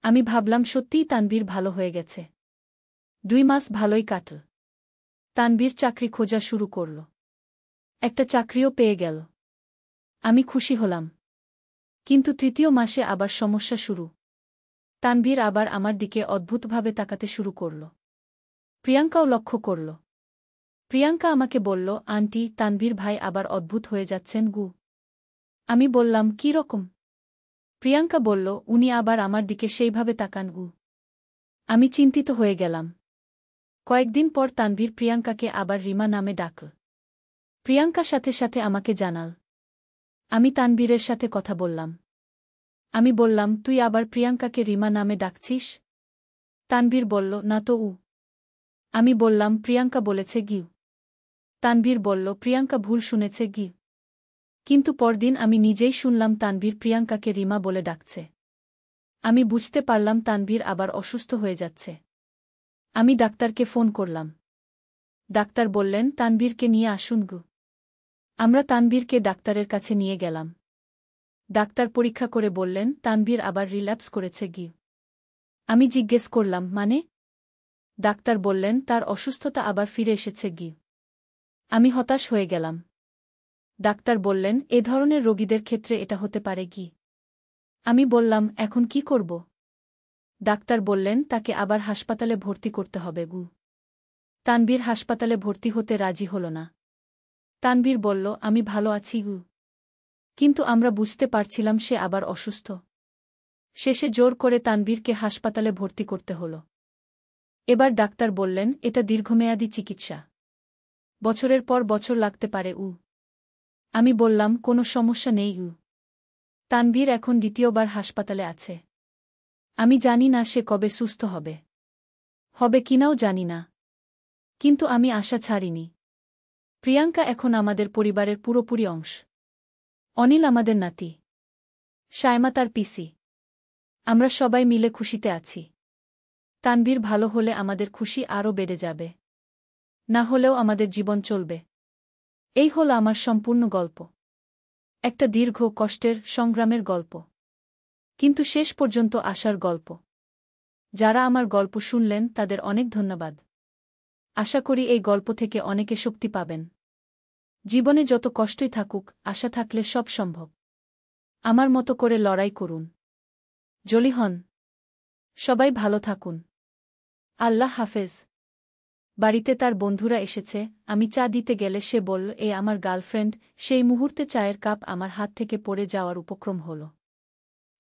[SPEAKER 1] আমি ভাবলাম সত্যিই তানবীর ভালো হয়ে গেছে। 2 মাস ভালোই কাটল। তানবীর চাকরি খোঁজা শুরু করল। একটা চাকরিও পেয়ে গেল। আমি খুশি হলাম। কিন্তু 3য় মাসে আবার সমস্যা শুরু। তানবীর আবার আমার দিকে অদ্ভুতভাবে তাকাতে শুরু করল। প্রিয়াঙ্কাও লক্ষ্য করল। প্রিয়াঙ্কা আমাকে বলল, আন্টি, তানবীর ভাই আবার অদ্ভুত হয়ে যাচ্ছেন। আমি বললাম, কী রকম? প্রিয়াঙ্কা বলল, উনি আবার আমার দিকে সেইভাবে তাকান। আমি চিন্তিত হয়ে গেলাম। কয়েকদিন পর তানভীর প্রিয়াঙ্কাকে আবার রিমা নামে ডাকল। প্রিয়াঙ্কা সাথে সাথে আমাকে জানাল। আমি তানভীরের সাথে কথা বললাম। আমি বললাম, তুই আবার প্রিয়াঙ্কাকে রিমা নামে ডাকছিস? তানভীর বলল, না তো উ। আমি বললাম, প্রিয়াঙ্কা বলেছে গিউ। তানভীর বলল, প্রিয়াঙ্কা ভুল শুনেছে গিউ। কিন্তু পরদিন আমি নিজেই শুনলাম তানভীর প্রিয়াঙ্কাকে রিমা বলে ডাকছে। আমি বুঝতে পারলাম তানভীর আবার অসুস্থ হয়ে যাচ্ছে। আমি ডাক্তারকে ফোন করলাম। ডাক্তার বললেন, তানভীরকে নিয়ে আসুন গু। আমরা তানভীরকে ডাক্তারের কাছে নিয়ে গেলাম। ডাক্তার পরীক্ষা করে বললেন, তানভীর আবার রিল্যাপস করেছে গিউ। আমি জিজ্ঞেস করলাম, মানে? ডাক্তার বললেন, তার অসুস্থতা আবার ফিরে এসেছে গিউ। আমি হতাশ হয়ে গেলাম। ডাক্তার বললেন, এ ধরনের রোগীদের ক্ষেত্রে এটা হতে পারে কি? আমি বললাম, এখন কি করব? ডাক্তার বললেন, তাকে আবার হাসপাতালে ভর্তি করতে হবে গু। তানভীর হাসপাতালে ভর্তি হতে রাজি হল না। তানভীর বলল, আমি ভালো আছি গু। কিন্তু আমরা বুঝতে পারছিলাম সে আবার অসুস্থ। শেষে জোর করে তানভীরকে হাসপাতালে ভর্তি করতে হল। এবার ডাক্তার বললেন, এটা দীর্ঘমেয়াদী চিকিৎসা। বছরের পর বছর লাগতে পারে উ। আমি বললাম, কোনো সমস্যা নেই উ। তানভীর এখন দ্বিতীয়বার হাসপাতালে আছে। আমি জানি না সে কবে সুস্থ হবে। হবে কিনাও জানি না। কিন্তু আমি আশা ছাড়িনি। প্রিয়াঙ্কা এখন আমাদের পরিবারের পুরোপুরি অংশ। অনিল আমাদের নাতি। সায়মা তার পিসি। আমরা সবাই মিলে খুশিতে আছি। তানভীর ভালো হলে আমাদের খুশি আরও বেড়ে যাবে। না হলেও আমাদের জীবন চলবে। এই হল আমার সম্পূর্ণ গল্প। একটা দীর্ঘ, কষ্টের, সংগ্রামের গল্প। কিন্তু শেষ পর্যন্ত আসার গল্প। যারা আমার গল্প শুনলেন তাদের অনেক ধন্যবাদ। আশা করি এই গল্প থেকে অনেকে শক্তি পাবেন। জীবনে যত কষ্টই থাকুক, আশা থাকলে সব সম্ভব। আমার মতো করে লড়াই করুন। জলি হন। সবাই ভালো থাকুন। আল্লাহ হাফেজ। বাড়িতে তার বন্ধুরা এসেছে। আমি চা দিতে গেলে সে বলল, এ আমার গার্লফ্রেন্ড। সেই মুহূর্তে চায়ের কাপ আমার হাত থেকে পড়ে যাওয়ার উপক্রম হল।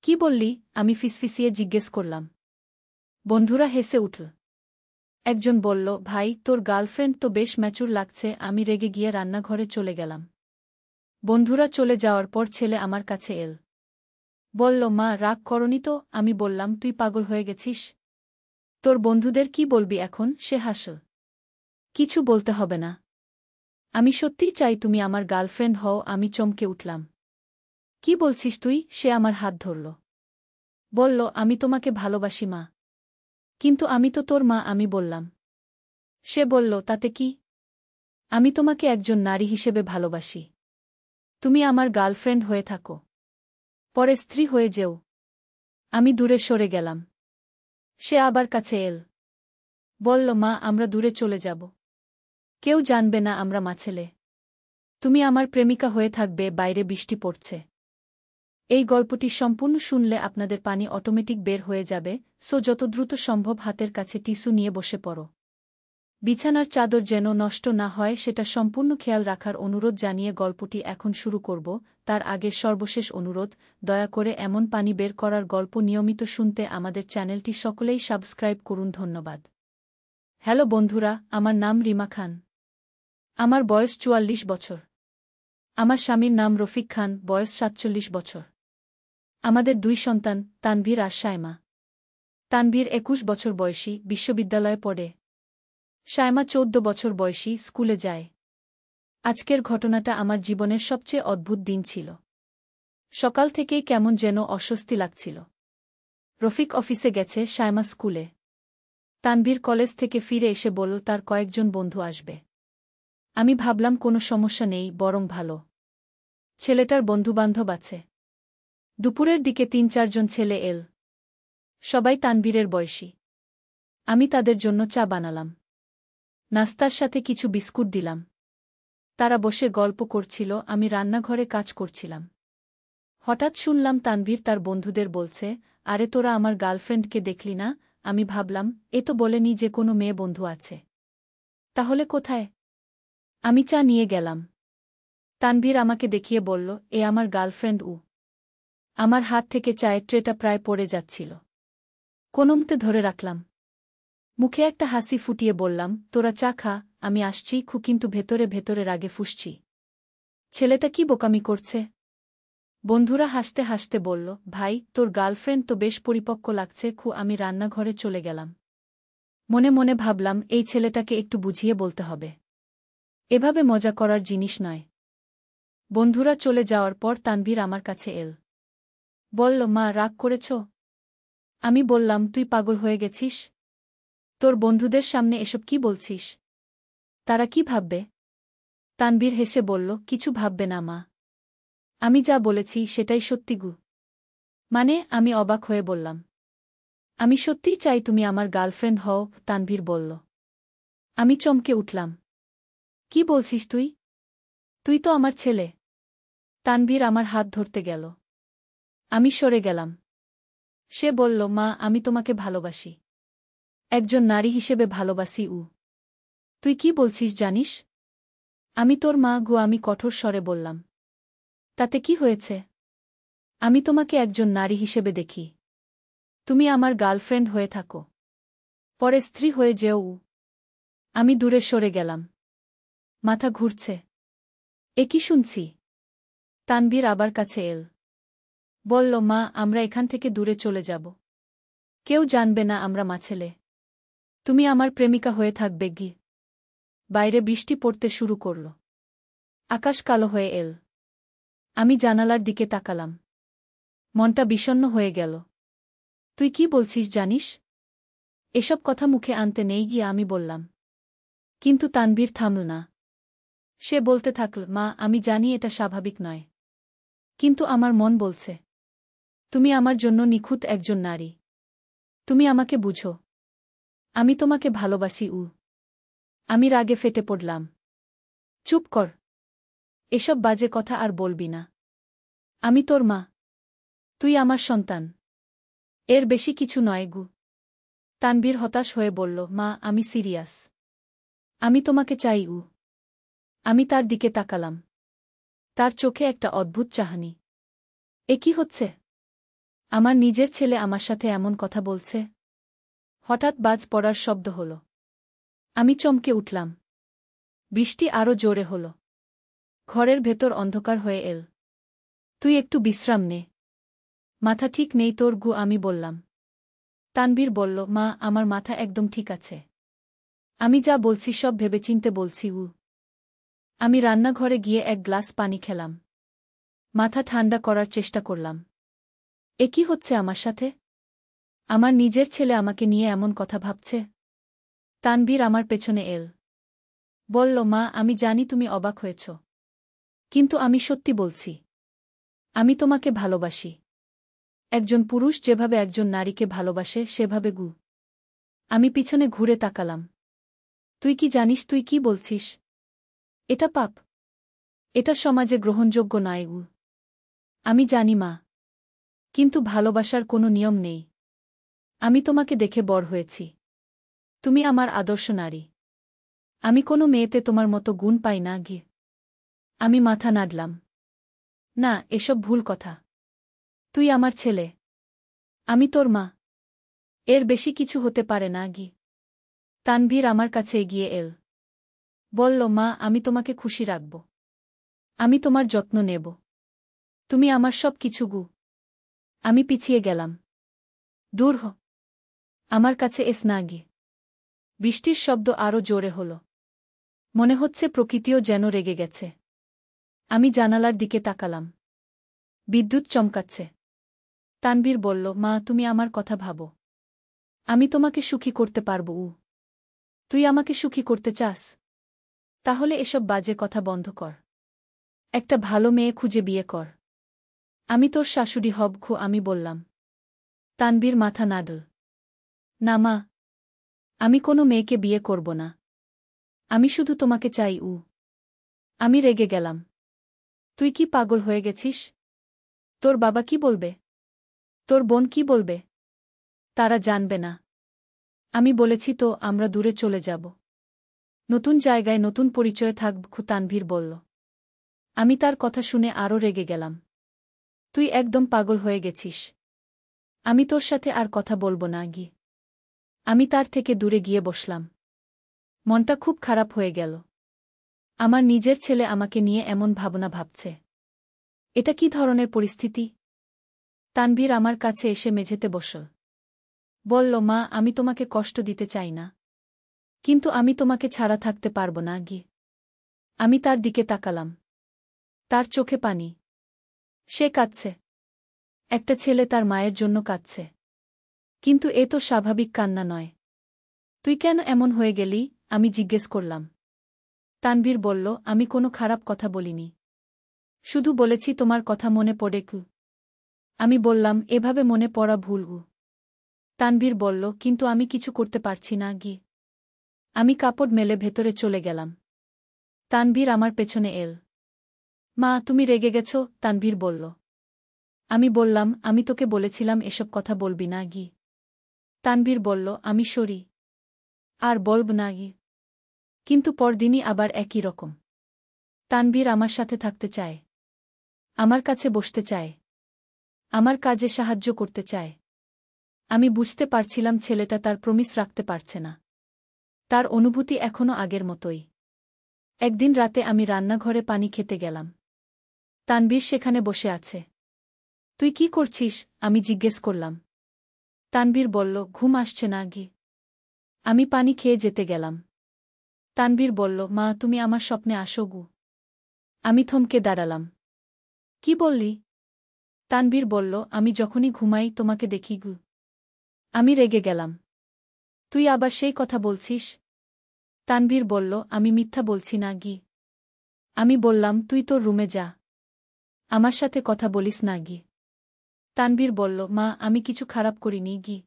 [SPEAKER 1] কি বললি? আমি ফিসফিসিয়ে জিজ্ঞেস করলাম। বন্ধুরা হেসে উঠল। একজন বলল, ভাই, তোর গার্লফ্রেন্ড তো বেশ ম্যাচুর লাগছে। আমি রেগে গিয়ে রান্নাঘরে চলে গেলাম। বন্ধুরা চলে যাওয়ার পর ছেলে আমার কাছে এল। বলল, মা, রাগ করনি তো? আমি বললাম, তুই পাগল হয়ে গেছিস? তোর বন্ধুদের কি বলবি এখন? সে হাসল। কিছু বলতে হবে না। আমি সত্যিই চাই তুমি আমার গার্লফ্রেন্ড হও। আমি চমকে উঠলাম। কি বলছিস তুই? সে আমার হাত ধরল। বলল, আমি তোমাকে ভালোবাসি মা। কিন্তু আমি তো তোর মা। আমি বললাম। সে বলল, তাতে কি? আমি তোমাকে একজন নারী হিসেবে ভালোবাসি। তুমি আমার গার্লফ্রেন্ড হয়ে থাকো। পরে স্ত্রী হয়ে যেও। আমি দূরে সরে গেলাম। সে আবার কাছে এল। বলল, মা, আমরা দূরে চলে যাব। কেউ জানবে না আমরা মাছেলে। তুমি আমার প্রেমিকা হয়ে থাকবে। বাইরে বৃষ্টি পড়ছে। এই গল্পটি সম্পূর্ণ শুনলে আপনাদের পানি অটোমেটিক বের হয়ে যাবে। সো যত দ্রুত সম্ভব হাতের কাছে টিস্যু নিয়ে বসে পড়ো। বিছানার চাদর যেন নষ্ট না হয় সেটা সম্পূর্ণ খেয়াল রাখার অনুরোধ জানিয়ে গল্পটি এখন শুরু করব। তার আগে সর্বশেষ অনুরোধ, দয়া করে এমন পানি বের করার গল্প নিয়মিত শুনতে আমাদের চ্যানেলটি সকলেই সাবস্ক্রাইব করুন। ধন্যবাদ। হ্যালো বন্ধুরা, আমার নাম রিমা খান। আমার বয়স ৪৪ বছর। আমার স্বামীর নাম রফিক খান, বয়স ৪৭ বছর। আমাদের ২ সন্তান, তানভীর আর সায়মা। তানভীর ২১ বছর বয়সী, বিশ্ববিদ্যালয়ে পড়ে। সায়মা ১৪ বছর বয়সী, স্কুলে যায়। আজকের ঘটনাটা আমার জীবনের সবচেয়ে অদ্ভুত দিন ছিল। সকাল থেকেই কেমন যেন অস্বস্তি লাগছিল। রফিক অফিসে গেছে, সায়মা স্কুলে। তানভীর কলেজ থেকে ফিরে এসে বলল তার কয়েকজন বন্ধু আসবে। আমি ভাবলাম কোনো সমস্যা নেই, বরং ভালো। ছেলেটার বন্ধুবান্ধব আছে। দুপুরের দিকে ৩-৪ জন ছেলে এল। সবাই তানভীরের বয়সী। আমি তাদের জন্য চা বানালাম। নাস্তার সাথে কিছু বিস্কুট দিলাম। তারা বসে গল্প করছিল, আমি রান্নাঘরে কাজ করছিলাম। হঠাৎ শুনলাম তানভীর তার বন্ধুদের বলছে, আরে তোরা আমার গার্লফ্রেন্ডকে দেখলি না? আমি ভাবলাম, এ তো বলেনি যে কোনো মেয়ে বন্ধু আছে। তাহলে কোথায়? আমি চা নিয়ে গেলাম। তানভীর আমাকে দেখিয়ে বলল, এ আমার গার্লফ্রেন্ড উ। আমার হাত থেকে চায়ের ট্রেটা প্রায় পড়ে যাচ্ছিল। কোনোমতে ধরে রাখলাম। মুখে একটা হাসি ফুটিয়ে বললাম, তোরা চা খা, আমি আসছি কিন্তু ভেতরে ভেতরে রাগে ফুঁসছি। ছেলেটা কি বোকামি করছে? বন্ধুরা হাসতে হাসতে বলল, ভাই তোর গার্লফ্রেন্ড তো বেশ পরিপক্ক লাগছে। আমি রান্নাঘরে চলে গেলাম। মনে মনে ভাবলাম, এই ছেলেটাকে একটু বুঝিয়ে বলতে হবে। এভাবে মজা করার জিনিস নয়। বন্ধুরা চলে যাওয়ার পর তানভীর আমার কাছে এল। বলল, মা রাগ করেছ? আমি বললাম, তুই পাগল হয়ে গেছিস? তোর বন্ধুদের সামনে এসব কি বলছিস? তারা কি ভাববে? তানভীর হেসে বলল, কিছু ভাববে না মা। আমি যা বলেছি সেটাই সত্যি গু। মানে? আমি অবাক হয়ে বললাম। আমি সত্যিই চাই তুমি আমার গার্লফ্রেন্ড হও, তানভীর বলল। আমি চমকে উঠলাম। কি বলছিস তুই? তুই তো আমার ছেলে। তানভীর আমার হাত ধরতে গেল। আমি সরে গেলাম। সে বলল, মা আমি তোমাকে ভালোবাসি। একজন নারী হিসেবে ভালোবাসি। তুই কি বলছিস জানিস? আমি তোর মা গো, আমি কঠোর স্বরে বললাম। তাতে কি হয়েছে? আমি তোমাকে একজন নারী হিসেবে দেখি। তুমি আমার গার্লফ্রেন্ড হয়ে থাকো, পরে স্ত্রী হয়ে যেও। আমি দূরে সরে গেলাম। মাথা ঘুরছে। এ কি শুনছি? তানভীর আবার কাছে এল। বলল, মা আমরা এখান থেকে দূরে চলে যাব। কেউ জানবে না আমরা মা ছেলে। তুমি আমার প্রেমিকা হয়ে থাকবে গি। বাইরে বৃষ্টি পড়তে শুরু করল। আকাশ কালো হয়ে এল। আমি জানালার দিকে তাকালাম। মনটা বিষণ্ণ হয়ে গেল। তুই কি বলছিস জানিস? এসব কথা মুখে আনতে নেই গিয়ে আমি বললাম। কিন্তু তানভীর থামল না। সে বলতে থাকল, মা আমি জানি এটা স্বাভাবিক নয়। কিন্তু আমার মন বলছে। তুমি আমার জন্য নিখুঁত একজন নারী। তুমি আমাকে বুঝো। আমি তোমাকে ভালোবাসি। আমি রাগে ফেটে পড়লাম। চুপ কর। এসব বাজে কথা আর বলবি না। আমি তোর মা। তুই আমার সন্তান। এর বেশি কিছু নয় গু। তানভীর হতাশ হয়ে বলল, মা আমি সিরিয়াস। আমি তোমাকে চাই। আমি তার দিকে তাকালাম। তার চোখে একটা অদ্ভুত চাহনি। এ কি হচ্ছে? আমার নিজের ছেলে আমার সাথে এমন কথা বলছে। হঠাৎ বাজ পড়ার শব্দ হল। আমি চমকে উঠলাম। বৃষ্টি আরও জোরে হল। ঘরের ভেতর অন্ধকার হয়ে এল। তুই একটু বিশ্রাম নে। মাথা ঠিক নেই তোর গু, আমি বললাম। তানভীর বলল, মা আমার মাথা একদম ঠিক আছে। আমি যা বলছি সব ভেবেচিন্তে বলছি। আমি রান্নাঘরে গিয়ে এক গ্লাস পানি খেলাম। মাথা ঠান্ডা করার চেষ্টা করলাম। এ কি হচ্ছে আমার সাথে? আমার নিজের ছেলে আমাকে নিয়ে এমন কথা ভাবছে। তানভীর আমার পেছনে এল। বলল, মা আমি জানি তুমি অবাক হয়েছ। কিন্তু আমি সত্যি বলছি। আমি তোমাকে ভালোবাসি। একজন পুরুষ যেভাবে একজন নারীকে ভালোবাসে সেভাবে গু। আমি পিছনে ঘুরে তাকালাম। তুই কি জানিস তুই কি বলছিস? এটা পাপ। এটা সমাজে গ্রহণযোগ্য নয়। আমি জানি মা। কিন্তু ভালোবাসার কোনো নিয়ম নেই। আমি তোমাকে দেখে বড় হয়েছি। তুমি আমার আদর্শ নারী। আমি কোনো মেয়েতে তোমার মতো গুণ পাই না গি। আমি মাথা নাড়লাম। না, এসব ভুল কথা। তুই আমার ছেলে। আমি তোর মা। এর বেশি কিছু হতে পারে না গি। তানভীর আমার কাছে এগিয়ে এল। বলল, মা আমি তোমাকে খুশি রাখব। আমি তোমার যত্ন নেব। তুমি আমার সব কিছু গু। আমি পিছিয়ে গেলাম। দূর হ। আমার কাছে এস না গি। বৃষ্টির শব্দ আরও জোরে হল। মনে হচ্ছে প্রকৃতিও যেন রেগে গেছে। আমি জানালার দিকে তাকালাম। বিদ্যুৎ চমকাচ্ছে। তানভীর বলল, মা তুমি আমার কথা ভাবো। আমি তোমাকে সুখী করতে পারব। তুই আমাকে সুখী করতে চাস? তাহলে এসব বাজে কথা বন্ধ কর। একটা ভালো মেয়ে খুঁজে বিয়ে কর। আমি তোর শাশুড়ি হব। আমি বললাম। তানভীর মাথা নাড়ল। না মা। আমি কোনো মেয়েকে বিয়ে করব না। আমি শুধু তোমাকে চাই। আমি রেগে গেলাম। তুই কি পাগল হয়ে গেছিস? তোর বাবা কি বলবে? তোর বোন কি বলবে? তারা জানবে না। আমি বলেছি তো আমরা দূরে চলে যাব। নতুন জায়গায় নতুন পরিচয়ে থাকব। তানভীর বলল। আমি তার কথা শুনে আরও রেগে গেলাম। তুই একদম পাগল হয়ে গেছিস। আমি তোর সাথে আর কথা বলবো না গি। আমি তার থেকে দূরে গিয়ে বসলাম। মনটা খুব খারাপ হয়ে গেল। আমার নিজের ছেলে আমাকে নিয়ে এমন ভাবনা ভাবছে। এটা কি ধরনের পরিস্থিতি? তানভীর আমার কাছে এসে মেঝেতে বসল। বলল, মা, আমি তোমাকে কষ্ট দিতে চাই না, কিন্তু আমি তোমাকে ছাড়া থাকতে পারব না গি। আমি তার দিকে তাকালাম। তার চোখে পানি। সে কাঁদছে। একটা ছেলে তার মায়ের জন্য কাঁদছে। কিন্তু এ তো স্বাভাবিক কান্না নয়। তুই কেন এমন হয়ে গেলি? আমি জিজ্ঞেস করলাম। তানভীর বলল, আমি কোনো খারাপ কথা বলিনি। শুধু বলেছি তোমার কথা মনে পড়ে কু। আমি বললাম, এভাবে মনে পড়া ভুল গু। তানভীর বলল, কিন্তু আমি কিছু করতে পারছি না গি। আমি কাপড় মেলে ভেতরে চলে গেলাম। তানভীর আমার পেছনে এল। মা, তুমি রেগে গেছ? তানভীর বলল। আমি বললাম, আমি তোকে বলেছিলাম এসব কথা বলবি না গি। তানভীর বলল, আমি সরি। আর বলব না গি। কিন্তু পরদিনই আবার একই রকম। তানভীর আমার সাথে থাকতে চায়। আমার কাছে বসতে চায়। আমার কাজে সাহায্য করতে চায়। আমি বুঝতে পারছিলাম ছেলেটা তার প্রমিস রাখতে পারছে না। তার অনুভূতি এখনও আগের মতোই। একদিন রাতে আমি রান্নাঘরে পানি খেতে গেলাম। তানভীর সেখানে বসে আছে। তুই কি করছিস? আমি জিজ্ঞেস করলাম। তানভীর বলল, ঘুম আসছে না গি। আমি পানি খেয়ে যেতে গেলাম। তানভীর বলল, মা, তুমি আমার স্বপ্নে আসো গু। আমি থমকে দাঁড়ালাম। কি বললি? তানভীর বলল, আমি যখনই ঘুমাই তোমাকে দেখি গু। আমি রেগে গেলাম। তুই আবার সেই কথা বলছিস? তানভীর বলল, আমি মিথ্যা বলছি না গি। আমি বললাম, তুই তোর রুমে যা। আমার সাথে কথা বলিস না গি। তানভীর বলল, মা, আমি কিছু খারাপ করিনি গি।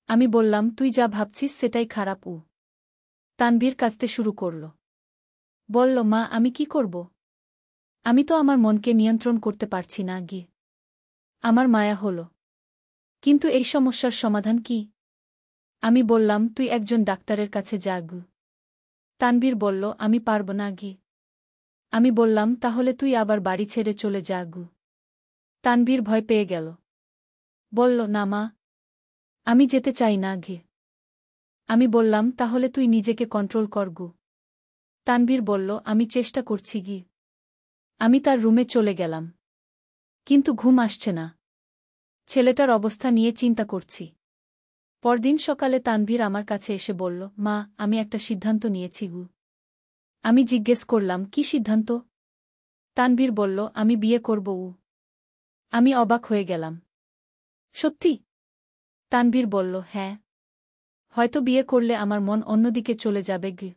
[SPEAKER 1] আমি বললাম, তুই যা ভাবছিস সেটাই খারাপ। তানভীর কাঁদতে শুরু করল। বলল, মা, আমি কি করব? আমি তো আমার মনকে নিয়ন্ত্রণ করতে পারছি না গি। আমার মায়া হল। কিন্তু এই সমস্যার সমাধান কি? আমি বললাম, তুই একজন ডাক্তারের কাছে যা গু। তানভীর বলল, আমি পারব না গি। আমি বললাম, তাহলে তুই আবার বাড়ি ছেড়ে চলে যা গু। তানভীর ভয় পেয়ে গেল। বলল, না মা, আমি যেতে চাই না ঘে। আমি বললাম, তাহলে তুই নিজেকে কন্ট্রোল কর গু। তানভীর বলল, আমি চেষ্টা করছি গি। আমি তার রুমে চলে গেলাম। কিন্তু ঘুম আসছে না। ছেলেটার অবস্থা নিয়ে চিন্তা করছি। পরদিন সকালে তানভীর আমার কাছে এসে বলল, মা, আমি একটা সিদ্ধান্ত নিয়েছি গু। আমি জিজ্ঞেস করলাম, কি সিদ্ধান্ত? তানভীর বলল, আমি বিয়ে করব। আমি অবাক হয়ে গেলাম। সত্যি? তানভীর বলল, হ্যাঁ। হয়তো বিয়ে করলে আমার মন অন্যদিকে চলে যাবে গে।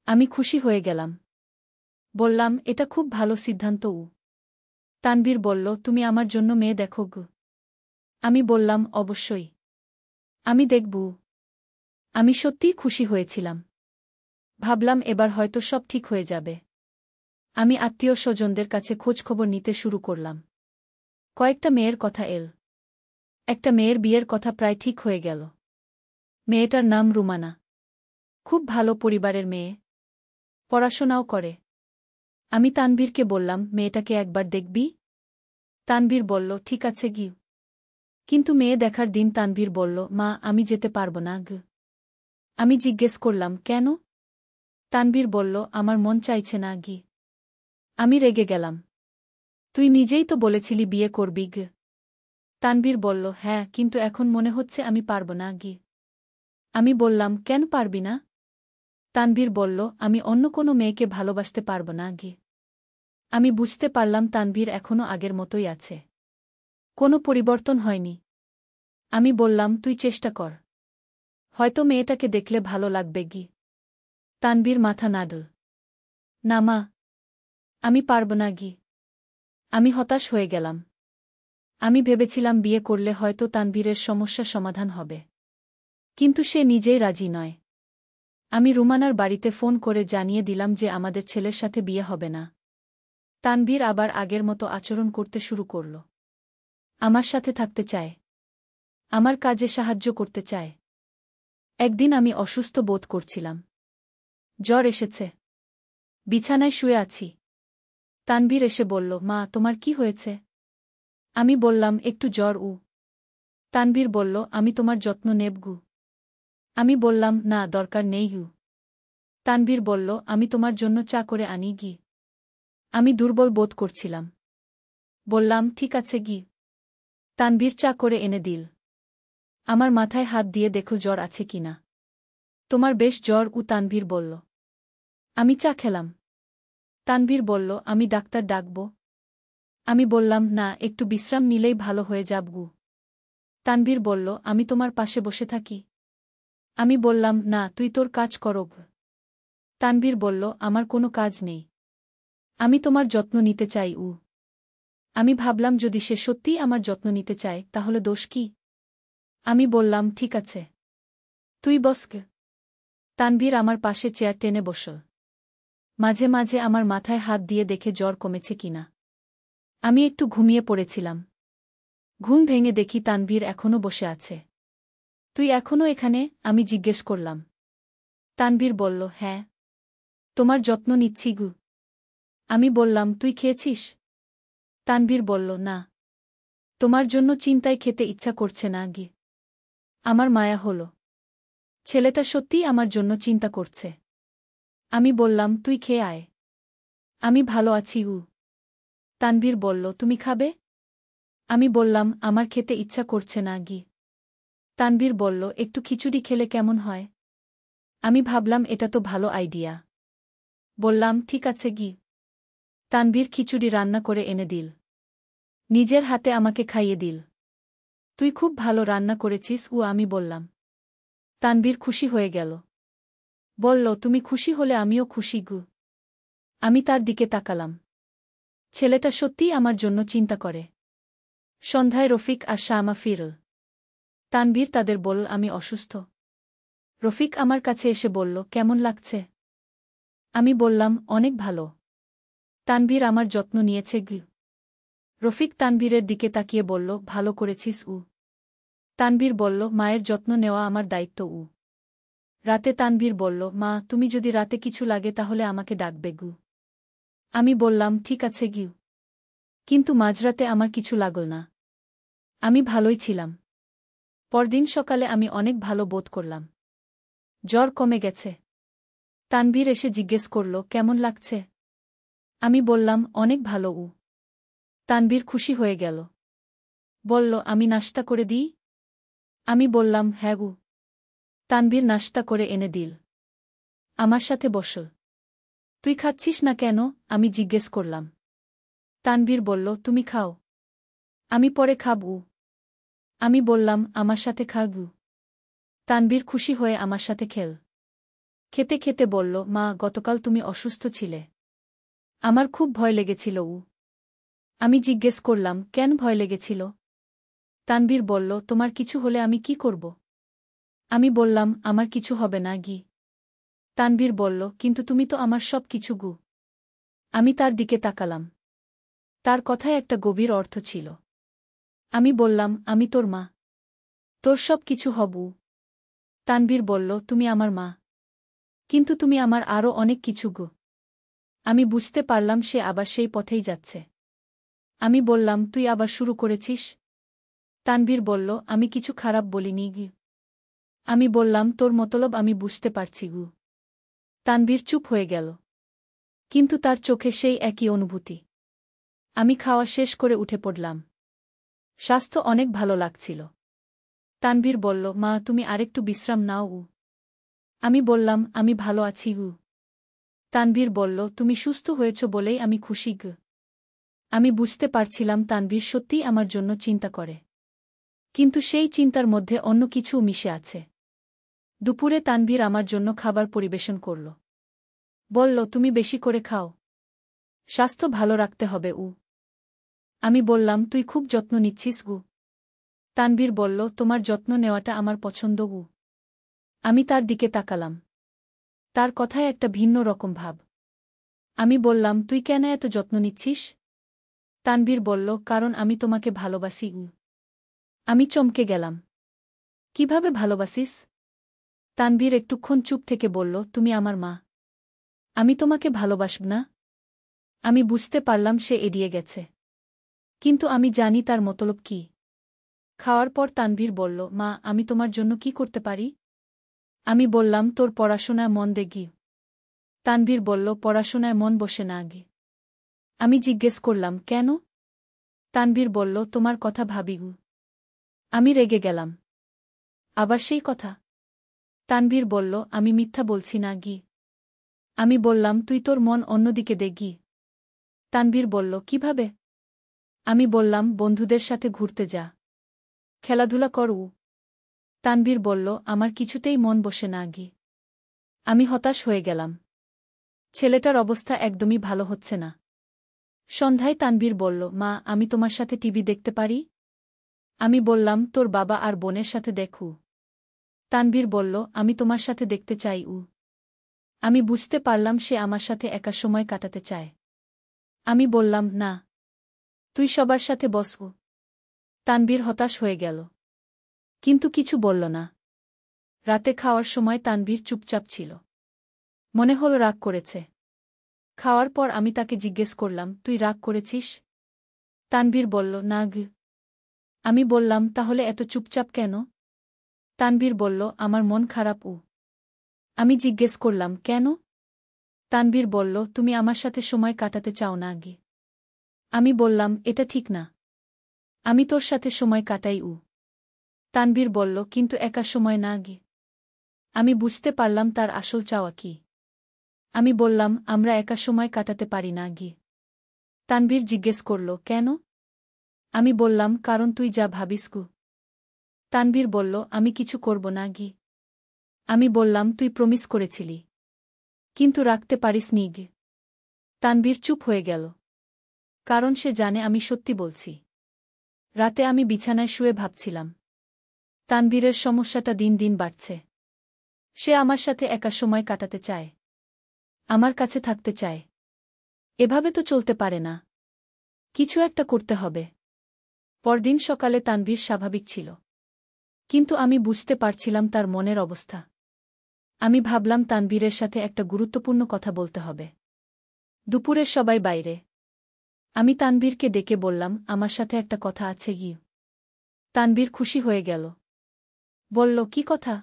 [SPEAKER 1] আমি খুশি হয়ে গেলাম। বললাম, এটা খুব ভালো সিদ্ধান্ত। তানভীর বলল, তুমি আমার জন্য মেয়ে দেখো গো। আমি বললাম, অবশ্যই। আমি দেখব। আমি সত্যিই খুশি হয়েছিলাম। ভাবলাম এবার হয়তো সব ঠিক হয়ে যাবে। আমি আত্মীয় স্বজনদের কাছে খোঁজখবর নিতে শুরু করলাম। কয়েকটা মেয়ের কথা এল। একটা মেয়ের বিয়ের কথা প্রায় ঠিক হয়ে গেল। মেয়েটার নাম রুমানা। খুব ভালো পরিবারের মেয়ে। পড়াশোনাও করে। আমি তানভীরকে বললাম, মেয়েটাকে একবার দেখবি? তানভীর বলল, ঠিক আছে গিয়ে। কিন্তু মেয়ে দেখার দিন তানভীর বলল, মা, আমি যেতে পারব না গ। আমি জিজ্ঞেস করলাম, কেন? তানভীর বলল, আমার মন চাইছে না গি। আমি রেগে গেলাম। তুই নিজেই তো বলেছিলি বিয়ে করবি গ। তানভীর বলল, হ্যাঁ, কিন্তু এখন মনে হচ্ছে আমি পারব না গি। আমি বললাম, কেন পারবি না? তানভীর বলল, আমি অন্য কোনো মেয়েকে ভালোবাসতে পারব না গি। আমি বুঝতে পারলাম তানভীর এখনও আগের মতোই আছে। কোনো পরিবর্তন হয়নি। আমি বললাম, তুই চেষ্টা কর। হয়তো মেয়েটাকে দেখলে ভালো লাগবে গি। তানভীর মাথা নাড়ল। না মা, আমি পারব না গি। আমি হতাশ হয়ে গেলাম। আমি ভেবেছিলাম বিয়ে করলে হয়তো তানভীরের সমস্যা সমাধান হবে। কিন্তু সে নিজেই রাজি নয়। আমি রুমানার বাড়িতে ফোন করে জানিয়ে দিলাম যে আমাদের ছেলের সাথে বিয়ে হবে না। তানভীর আবার আগের মতো আচরণ করতে শুরু করল। আমার সাথে থাকতে চায়। আমার কাজে সাহায্য করতে চায়। একদিন আমি অসুস্থ বোধ করছিলাম। জ্বর এসেছে। বিছানায় শুয়ে আছি। তানভীর এসে বলল, মা, তোমার কি হয়েছে? আমি বললাম, একটু জ্বর। তানভীর বলল, আমি তোমার যত্ন নেব গু। আমি বললাম, না, দরকার নেই গু। তানভীর বলল, আমি তোমার জন্য চা করে আনি গি। আমি দুর্বল বোধ করছিলাম। বললাম, ঠিক আছে গি। তানভীর চা করে এনে দিল। আমার মাথায় হাত দিয়ে দেখল জ্বর আছে কিনা। তোমার বেশ জ্বর, তানভীর বলল। আমি চা খেলাম। তানভীর বলল, আমি ডাক্তার ডাকব? আমি বললাম, না, একটু বিশ্রাম নিলেই ভালো হয়ে যাবগু। তানভীর বলল, আমি তোমার পাশে বসে থাকি? আমি বললাম, না, তুই তোর কাজ করগ। তানভীর বলল, আমার কোনো কাজ নেই। আমি তোমার যত্ন নিতে চাই। আমি ভাবলাম, যদি সে সত্যিই আমার যত্ন নিতে চায় তাহলে দোষ কি? আমি বললাম, ঠিক আছে, তুই বসক। তানভীর আমার পাশে চেয়ার টেনে বসল। মাঝে মাঝে আমার মাথায় হাত দিয়ে দেখে জ্বর কমেছে কিনা। আমি একটু ঘুমিয়ে পড়েছিলাম। ঘুম ভেঙে দেখি তানভীর এখনও বসে আছে। তুই এখনও এখানে? আমি জিজ্ঞেস করলাম। তানভীর বলল, হ্যাঁ, তোমার যত্ন নিচ্ছি গু। আমি বললাম, তুই খেয়েছিস? তানভীর বলল, না, তোমার জন্য চিন্তায় খেতে ইচ্ছা করছে না গি। আমার মায়া হল। ছেলেটা সত্যিই আমার জন্য চিন্তা করছে। আমি বললাম, তুই খেয়ে আয়। আমি ভালো আছি। তানভীর বলল, তুমি খাবে? আমি বললাম, আমার খেতে ইচ্ছা করছে না গি। তানভীর বলল, একটু খিচুড়ি খেলে কেমন হয়? আমি ভাবলাম, এটা তো ভালো আইডিয়া। বললাম, ঠিক আছে গি। তানভীর খিচুড়ি রান্না করে এনে দিল। নিজের হাতে আমাকে খাইয়ে দিল। তুই খুব ভালো রান্না করেছিস। আমি বললাম। তানভীর খুশি হয়ে গেল। বলল, তুমি খুশি হলে আমিও খুশি গু। আমি তার দিকে তাকালাম। ছেলেটা সত্যিই আমার জন্য চিন্তা করে। সন্ধ্যায় রফিক আর শামা ফিরল। তানভীর তাদের বলল, আমি অসুস্থ। রফিক আমার কাছে এসে বলল, কেমন লাগছে? আমি বললাম, অনেক ভালো। তানভীর আমার যত্ন নিয়েছে গু। রফিক তানভীরের দিকে তাকিয়ে বলল, ভালো করেছিস। তানভীর বলল, মায়ের যত্ন নেওয়া আমার দায়িত্ব। রাতে তানভীর বলল, মা, তুমি যদি রাতে কিছু লাগে তাহলে আমাকে ডাকবে গু। আমি বললাম, ঠিক আছে গিউ। কিন্তু মাঝরাতে আমার কিছু লাগল না। আমি ভালোই ছিলাম। পরদিন সকালে আমি অনেক ভালো বোধ করলাম। জ্বর কমে গেছে। তানভীর এসে জিজ্ঞেস করল, কেমন লাগছে? আমি বললাম, অনেক ভালো। তানভীর খুশি হয়ে গেল। বলল, আমি নাশতা করে দিই? আমি বললাম, হ্যাঁ গু। তানভীর নাশতা করে এনে দিল। আমার সাথে বসল। তুই খাচ্ছিস না কেন? আমি জিজ্ঞেস করলাম। তানভীর বলল, তুমি খাও, আমি পরে খাব। আমি বললাম, আমার সাথে খা গু। তানভীর খুশি হয়ে আমার সাথে খেল। খেতে খেতে বলল, মা, গতকাল তুমি অসুস্থ ছিলে। আমার খুব ভয় লেগেছিল। আমি জিজ্ঞেস করলাম, কেন ভয় লেগেছিল? তানভীর বলল, তোমার কিছু হলে আমি কি করব? আমি বললাম, আমার কিছু হবে না গি। তানভীর বলল, কিন্তু তুমি তো আমার সব কিছু গু। আমি তার দিকে তাকালাম। তার কথায় একটা গভীর অর্থ ছিল। আমি বললাম, আমি তোর মা। তোর সব কিছু হবু। তানভীর বলল, তুমি আমার মা, কিন্তু তুমি আমার আরও অনেক কিছু গো। আমি বুঝতে পারলাম সে আবার সেই পথেই যাচ্ছে। আমি বললাম, তুই আবার শুরু করেছিস? তানভীর বলল, আমি কিছু খারাপ বলিনি গি। আমি বললাম, তোর মতলব আমি বুঝতে পারছি গু। তানভীর চুপ হয়ে গেল। কিন্তু তার চোখে সেই একই অনুভূতি। আমি খাওয়া শেষ করে উঠে পড়লাম। স্বাস্থ্য অনেক ভালো লাগছিল। তানভীর বলল, মা, তুমি আরেকটু বিশ্রাম নাও। আমি বললাম, আমি ভালো আছি গু। তানভীর বলল, তুমি সুস্থ হয়েছ বলেই আমি খুশি গু। আমি বুঝতে পারছিলাম তানভীর সত্যিই আমার জন্য চিন্তা করে। কিন্তু সেই চিন্তার মধ্যে অন্য কিছুও মিশে আছে। দুপুরে তানভীর আমার জন্য খাবার পরিবেশন করল। বলল, তুমি বেশি করে খাও, স্বাস্থ্য ভালো রাখতে হবে। আমি বললাম, তুই খুব যত্ন নিচ্ছিস গু। তানভীর বলল, তোমার যত্ন নেওয়াটা আমার পছন্দ গু। আমি তার দিকে তাকালাম। তার কথায় একটা ভিন্ন রকম ভাব। আমি বললাম, তুই কেন এত যত্ন নিচ্ছিস? তানভীর বলল, কারণ আমি তোমাকে ভালোবাসি। আমি চমকে গেলাম। কিভাবে ভালোবাসিস? তানভীর একটুক্ষণ চুপ থেকে বলল, তুমি আমার মা। আমি তোমাকে ভালোবাসব না? আমি বুঝতে পারলাম সে এড়িয়ে গেছে। কিন্তু আমি জানি তার মতলব কি। খাওয়ার পর তানভীর বলল, মা, আমি তোমার জন্য কি করতে পারি? আমি বললাম, তোর পড়াশোনায় মন দে গি। তানভীর বলল, পড়াশোনায় মন বসে না আগে। আমি জিজ্ঞেস করলাম, কেন? তানভীর বলল, তোমার কথা ভাবি গু। আমি রেগে গেলাম। আবার সেই কথা? তানভীর বলল, আমি মিথ্যা বলছি না গি। আমি বললাম, তুই তোর মন অন্যদিকে দে গি। তানভীর বলল, কিভাবে? আমি বললাম, বন্ধুদের সাথে ঘুরতে যা, খেলাধুলা করু। তানভীর বলল, আমার কিছুতেই মন বসে না গি। আমি হতাশ হয়ে গেলাম। ছেলেটার অবস্থা একদমই ভালো হচ্ছে না। সন্ধ্যায় তানভীর বলল, মা, আমি তোমার সাথে টিভি দেখতে পারি? আমি বললাম, তোর বাবা আর বোনের সাথে দেখু। তানভীর বলল, আমি তোমার সাথে দেখতে চাই। আমি বুঝতে পারলাম সে আমার সাথে একা সময় কাটাতে চায়। আমি বললাম, না, তুই সবার সাথে বসু। তানভীর হতাশ হয়ে গেল, কিন্তু কিছু বলল না। রাতে খাওয়ার সময় তানভীর চুপচাপ ছিল। মনে হল রাগ করেছে। খাওয়ার পর আমি তাকে জিজ্ঞেস করলাম, তুই রাগ করেছিস? তানভীর বলল, না গ। আমি বললাম, তাহলে এত চুপচাপ কেন? তানভীর বলল, আমার মন খারাপ। আমি জিজ্ঞেস করলাম, কেন? তানভীর বলল, তুমি আমার সাথে সময় কাটাতে চাও না আগে। আমি বললাম, এটা ঠিক না। আমি তোর সাথে সময় কাটাই। তানভীর বলল, কিন্তু একা সময় না আগে। আমি বুঝতে পারলাম তার আসল চাওয়া কি। আমি বললাম, আমরা একা সময় কাটাতে পারি না আগে। তানভীর জিজ্ঞেস করল, কেন? আমি বললাম, কারণ তুই যা ভাবিস গু। তানভীর বলল, আমি কিছু করব না গি। আমি বললাম, তুই প্রমিস করেছিলি, কিন্তু রাখতে পারিস নি গে। তানভীর চুপ হয়ে গেল, কারণ সে জানে আমি সত্যি বলছি। রাতে আমি বিছানায় শুয়ে ভাবছিলাম, তানভীরের সমস্যাটা দিন দিন বাড়ছে। সে আমার সাথে একা সময় কাটাতে চায়, আমার কাছে থাকতে চায়। এভাবে তো চলতে পারে না। কিছু একটা করতে হবে। পরদিন সকালে তানভীর স্বাভাবিক ছিল, কিন্তু আমি বুঝতে পারছিলাম তার মনের অবস্থা। আমি ভাবলাম তানভীরের সাথে একটা গুরুত্বপূর্ণ কথা বলতে হবে। দুপুরে সবাই বাইরে। আমি তানভীরকে ডেকে বললাম, আমার সাথে একটা কথা আছে গি। তানভীর খুশি হয়ে গেল। বলল, কি কথা?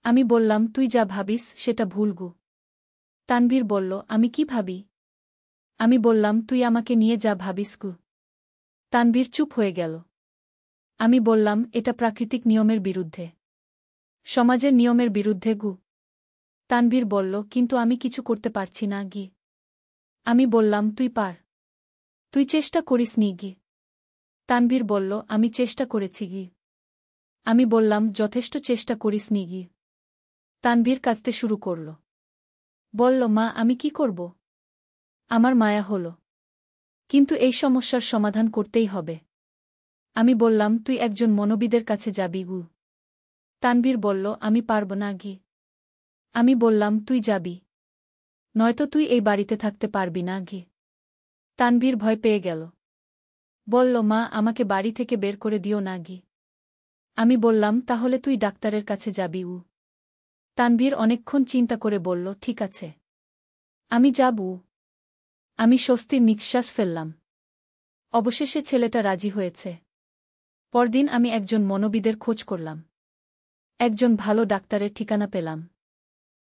[SPEAKER 1] আমি বললাম, তুই যা ভাবিস সেটা ভুল গু। তানভীর বলল, আমি কি ভাবি? আমি বললাম, তুই আমাকে নিয়ে যা ভাবিস গু। তানভীর চুপ হয়ে গেল। আমি বললাম, এটা প্রাকৃতিক নিয়মের বিরুদ্ধে, সমাজের নিয়মের বিরুদ্ধে গু। তানভীর বলল, কিন্তু আমি কিছু করতে পারছি না গি। আমি বললাম, তুই পার। তুই চেষ্টা করিস নি গি। তানভীর বলল, আমি চেষ্টা করেছি গি। আমি বললাম, যথেষ্ট চেষ্টা করিস নি গি। তানভীর কাঁদতে শুরু করল। বলল, মা, আমি কি করব? আমার মায়া হল, কিন্তু এই সমস্যার সমাধান করতেই হবে। আমি বললাম, তুই একজন মনোবিদের কাছে যাবি গু। তানভীর বলল, আমি পারব না গি। আমি বললাম, তুই যাবি, নয়তো তুই এই বাড়িতে থাকতে পারবি না গি। তানভীর ভয় পেয়ে গেল। বলল, মা, আমাকে বাড়ি থেকে বের করে দিও না গি। আমি বললাম, তাহলে তুই ডাক্তারের কাছে যাবি। তানভীর অনেকক্ষণ চিন্তা করে বলল, ঠিক আছে, আমি যাব। আমি স্বস্তির নিঃশ্বাস ফেললাম। অবশেষে ছেলেটা রাজি হয়েছে। পরদিন আমি একজন মনোবিদের খোঁজ করলাম। একজন ভালো ডাক্তারের ঠিকানা পেলাম।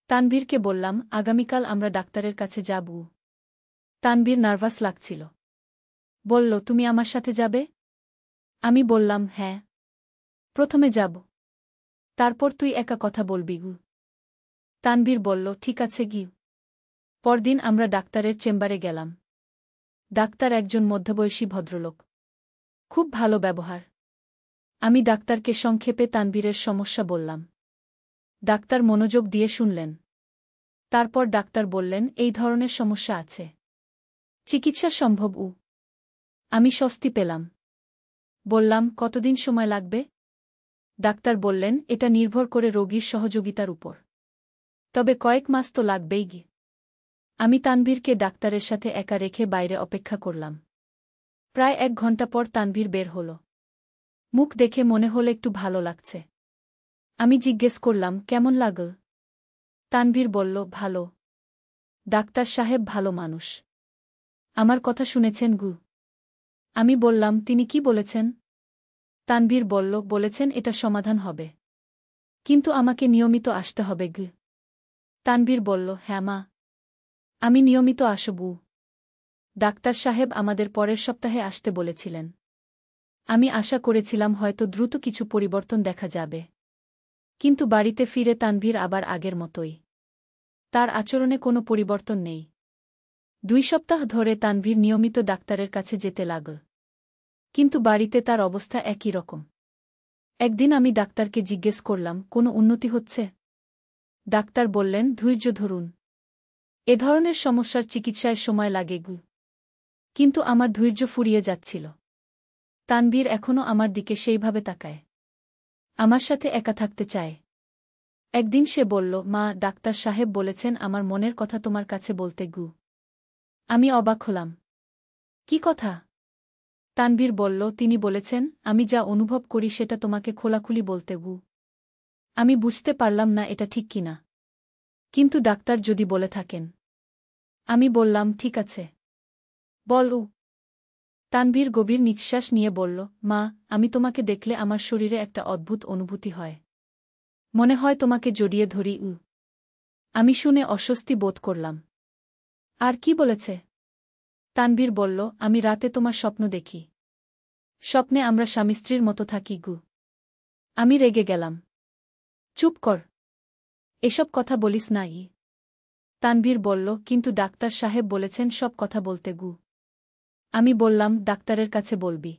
[SPEAKER 1] তানভীরকে বললাম, আগামীকাল আমরা ডাক্তারের কাছে যাব। তানভীর নার্ভাস লাগছিল। বলল, তুমি আমার সাথে যাবে? আমি বললাম, হ্যাঁ, প্রথমে যাব, তারপর তুই একা কথা বলবি গু। তানভীর বলল, ঠিক আছে গি। পরদিন আমরা ডাক্তারের চেম্বারে গেলাম। ডাক্তার একজন মধ্যবয়সী ভদ্রলোক, খুব ভালো ব্যবহার। আমি ডাক্তারকে সংক্ষেপে তানভীরের সমস্যা বললাম। ডাক্তার মনোযোগ দিয়ে শুনলেন। তারপর ডাক্তার বললেন, এই ধরনের সমস্যা আছে, চিকিৎসা সম্ভব। আমি স্বস্তি পেলাম। বললাম, কতদিন সময় লাগবে? ডাক্তার বললেন, এটা নির্ভর করে রোগীর সহযোগিতার উপর, তবে কয়েক মাস তো লাগবেই গি। আমি তানভীরকে ডাক্তারের সাথে একা রেখে বাইরে অপেক্ষা করলাম। প্রায় 1 ঘণ্টা পর তানভীর বের হল। মুখ দেখে মনে হল একটু ভালো লাগছে। আমি জিজ্ঞেস করলাম, কেমন লাগল? তানভীর বলল, ভালো। ডাক্তার সাহেব ভালো মানুষ। আমার কথা শুনেছেন গু? আমি বললাম, তিনি কি বলেছেন? তানভীর বলল, বলেছেন এটা সমাধান হবে। কিন্তু আমাকে নিয়মিত আসতে হবে গ। তানভীর বলল, হ্যাঁ মা, আমি নিয়মিত আসব। ডাক্তার সাহেব আমাদের পরের সপ্তাহে আসতে বলেছিলেন। আমি আশা করেছিলাম হয়তো দ্রুত কিছু পরিবর্তন দেখা যাবে। কিন্তু বাড়িতে ফিরে তানভীর আবার আগের মতোই। তার আচরণে কোনো পরিবর্তন নেই। 2 সপ্তাহ ধরে তানভীর নিয়মিত ডাক্তারের কাছে যেতে লাগল। কিন্তু বাড়িতে তার অবস্থা একই রকম। একদিন আমি ডাক্তারকে জিজ্ঞেস করলাম, কোনো উন্নতি হচ্ছে? ডাক্তার বললেন, ধৈর্য ধরুন। এ ধরনের সমস্যার চিকিৎসায় সময় লাগে গু। কিন্তু আমার ধৈর্য ফুরিয়ে যাচ্ছিল। তানভীর এখনও আমার দিকে সেইভাবে তাকায়। আমার সাথে একা থাকতে চায়। একদিন সে বলল, মা, ডাক্তার সাহেব বলেছেন আমার মনের কথা তোমার কাছে বলতে গু। আমি অবাক হলাম। কি কথা? তানভীর বলল, তিনি বলেছেন আমি যা অনুভব করি সেটা তোমাকে খোলাখুলি বলতে গু। আমি বুঝতে পারলাম না এটা ঠিক কিনা। কিন্তু ডাক্তার যদি বলে থাকেন। আমি বললাম, ঠিক আছে, বল। তানভীর গভীর নিঃশ্বাস নিয়ে বলল, মা, আমি তোমাকে দেখলে আমার শরীরে একটা অদ্ভুত অনুভূতি হয়। মনে হয় তোমাকে জড়িয়ে ধরি। আমি শুনে অস্বস্তি বোধ করলাম। আর কি বলেছে? তানভীর বলল, আমি রাতে তোমার স্বপ্ন দেখি। স্বপ্নে আমরা স্বামী স্ত্রীর মতো থাকি গু। আমি রেগে গেলাম। চুপ কর, এসব কথা বলিস না। তানভীর বলল, কিন্তু ডাক্তার সাহেব বলেছেন সব কথা বলতে গু। আমি বললাম, ডাক্তারের কাছে বলবি,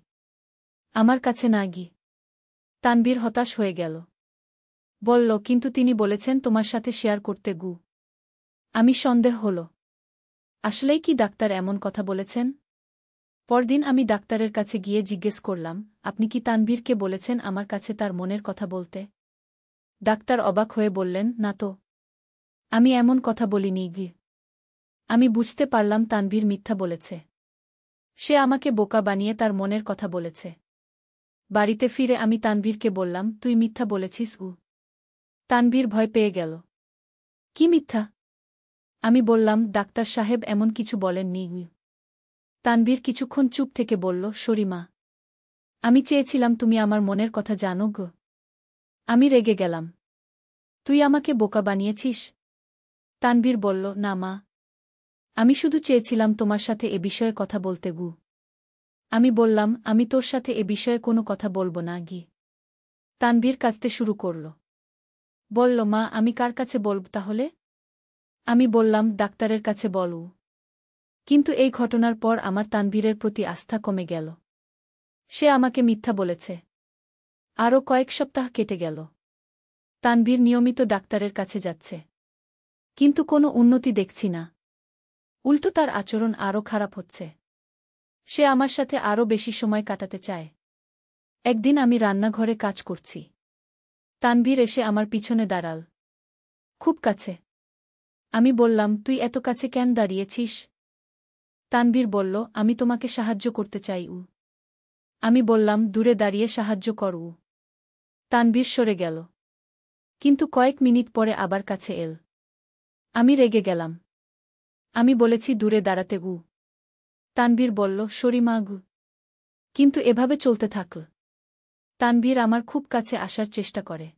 [SPEAKER 1] আমার কাছে না গি। তানভীর হতাশ হয়ে গেল। বলল, কিন্তু তিনি বলেছেন তোমার সাথে শেয়ার করতে গু। আমি সন্দেহ হল। আসলেই কি ডাক্তার এমন কথা বলেছেন? পরদিন আমি ডাক্তারের কাছে গিয়ে জিজ্ঞেস করলাম, আপনি কি তানভীরকে বলেছেন আমার কাছে তার মনের কথা বলতে? ডাক্তার অবাক হয়ে বললেন, না তো, আমি এমন কথা বলিনি গি। আমি বুঝতে পারলাম তানভীর মিথ্যা বলেছে। সে আমাকে বোকা বানিয়ে তার মনের কথা বলেছে। বাড়িতে ফিরে আমি তানভীরকে বললাম, তুই মিথ্যা বলেছিস। তানভীর ভয় পেয়ে গেল। কি মিথ্যা? আমি বললাম, ডাক্তার সাহেব এমন কিছু বলেননি। তানভীর কিছুক্ষণ চুপ থেকে বলল, শরীমা, আমি চেয়েছিলাম তুমি আমার মনের কথা জানো গো। আমি রেগে গেলাম। তুই আমাকে বোকা বানিয়েছিস? তানভীর বলল, না মা, আমি শুধু চেয়েছিলাম তোমার সাথে এ বিষয়ে কথা বলতে গু। আমি বললাম, আমি তোর সাথে এ বিষয়ে কোনো কথা বলবো না গি। তানভীর কাঁদতে শুরু করল। বলল, মা, আমি কার কাছে বলব তাহলে? আমি বললাম, ডাক্তারের কাছে বলু। কিন্তু এই ঘটনার পর আমার তানভীরের প্রতি আস্থা কমে গেল। সে আমাকে মিথ্যা বলেছে। আরও কয়েক সপ্তাহ কেটে গেল। তানভীর নিয়মিত ডাক্তারের কাছে যাচ্ছে। কিন্তু কোনো উন্নতি দেখছি না। উল্টো তার আচরণ আরও খারাপ হচ্ছে। সে আমার সাথে আরও বেশি সময় কাটাতে চায়। একদিন আমি রান্নাঘরে কাজ করছি। তানভীর এসে আমার পিছনে দাঁড়াল। খুব কাছে। আমি বললাম, তুই এত কাছে কেন দাঁড়িয়েছিস? তানভীর বলল, আমি তোমাকে সাহায্য করতে চাই। আমি বললাম, দূরে দাঁড়িয়ে সাহায্য কর। তানভীর সরে গেল। কিন্তু কয়েক মিনিট পরে আবার কাছে এল। আমি রেগে গেলাম। আমি বলেছি দূরে দাঁড়াতে গু। তানভীর বলল, শরীমা গু। কিন্তু এভাবে চলতে থাকল। তানভীর আমার খুব কাছে আসার চেষ্টা করে।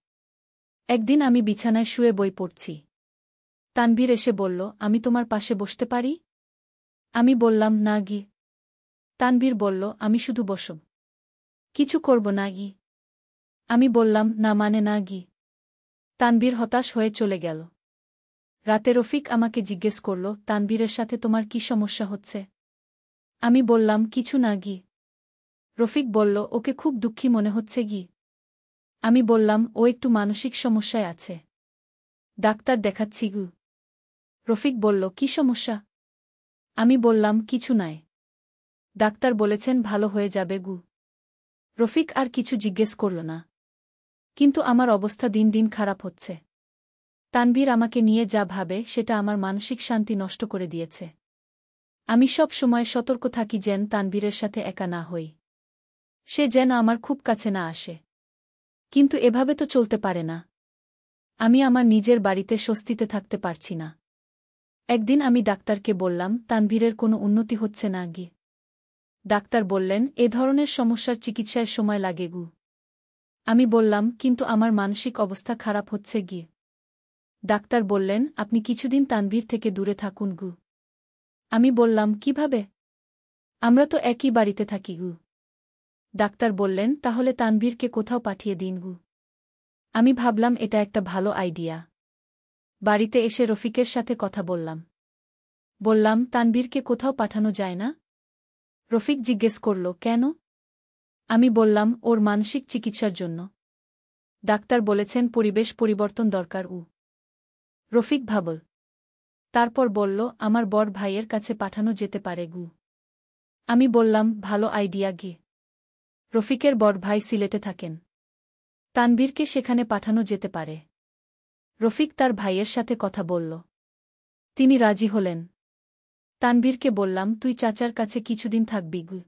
[SPEAKER 1] একদিন আমি বিছানায় শুয়ে বই পড়ছি। তানভীর এসে বলল, আমি তোমার পাশে বসতে পারি? আমি বললাম, না গি। তানভীর বলল, আমি শুধু বসব, কিছু করব না গি। আমি বললাম, না মানে না গি। তানভীর হতাশ হয়ে চলে গেল। রাতে রফিক আমাকে জিজ্ঞেস করল, তানভীরের সাথে তোমার কি সমস্যা হচ্ছে? আমি বললাম, কিছু না গি। রফিক বলল, ওকে খুব দুঃখী মনে হচ্ছে গি। আমি বললাম, ও একটু মানসিক সমস্যায় আছে। ডাক্তার দেখাচ্ছি গু। রফিক বলল, কি সমস্যা? আমি বললাম, কিছু নাই। ডাক্তার বলেছেন ভালো হয়ে যাবে গু। রফিক আর কিছু জিজ্ঞেস করল না। কিন্তু আমার অবস্থা দিন দিন খারাপ হচ্ছে। তানভীর আমাকে নিয়ে যা ভাবে সেটা আমার মানসিক শান্তি নষ্ট করে দিয়েছে। আমি সব সময় সতর্ক থাকি যেন তানভীরের সাথে একা না হই। সে যেন আমার খুব কাছে না আসে। কিন্তু এভাবে তো চলতে পারে না। আমি আমার নিজের বাড়িতে স্বস্তিতে থাকতে পারছি না। একদিন আমি ডাক্তারকে বললাম, তানভীরের কোনো উন্নতি হচ্ছে না গি। ডাক্তার বললেন, এ ধরনের সমস্যার চিকিৎসায় সময় লাগে গু। আমি বললাম, কিন্তু আমার মানসিক অবস্থা খারাপ হচ্ছে গিয়ে। ডাক্তার বললেন, আপনি কিছুদিন তানভীর থেকে দূরে থাকুন গু। আমি বললাম, কিভাবে? আমরা তো একই বাড়িতে থাকি গু। ডাক্তার বললেন, তাহলে তানভীরকে কোথাও পাঠিয়ে দিন গু। আমি ভাবলাম এটা একটা ভালো আইডিয়া। বাড়িতে এসে রফিকের সাথে কথা বললাম। বললাম, তানভীরকে কোথাও পাঠানো যায় না? রফিক জিজ্ঞেস করল, কেন? আমি বললাম, ওর মানসিক চিকিৎসার জন্য। ডাক্তার বলেছেন পরিবেশ পরিবর্তন দরকার। রফিক ভাবল। তারপর বলল, আমার বড় ভাইয়ের কাছে পাঠানো যেতে পারে গু। আমি বললাম, ভালো আইডিয়া গে। রফিকের বড় ভাই সিলেটে থাকেন। তানভীরকে সেখানে পাঠানো যেতে পারে। রফিক তার ভাইয়ের সাথে কথা বলল। তিনি রাজি হলেন। তানভীরকে বললাম, তুই চাচার কাছে কিছুদিন থাকবি গু।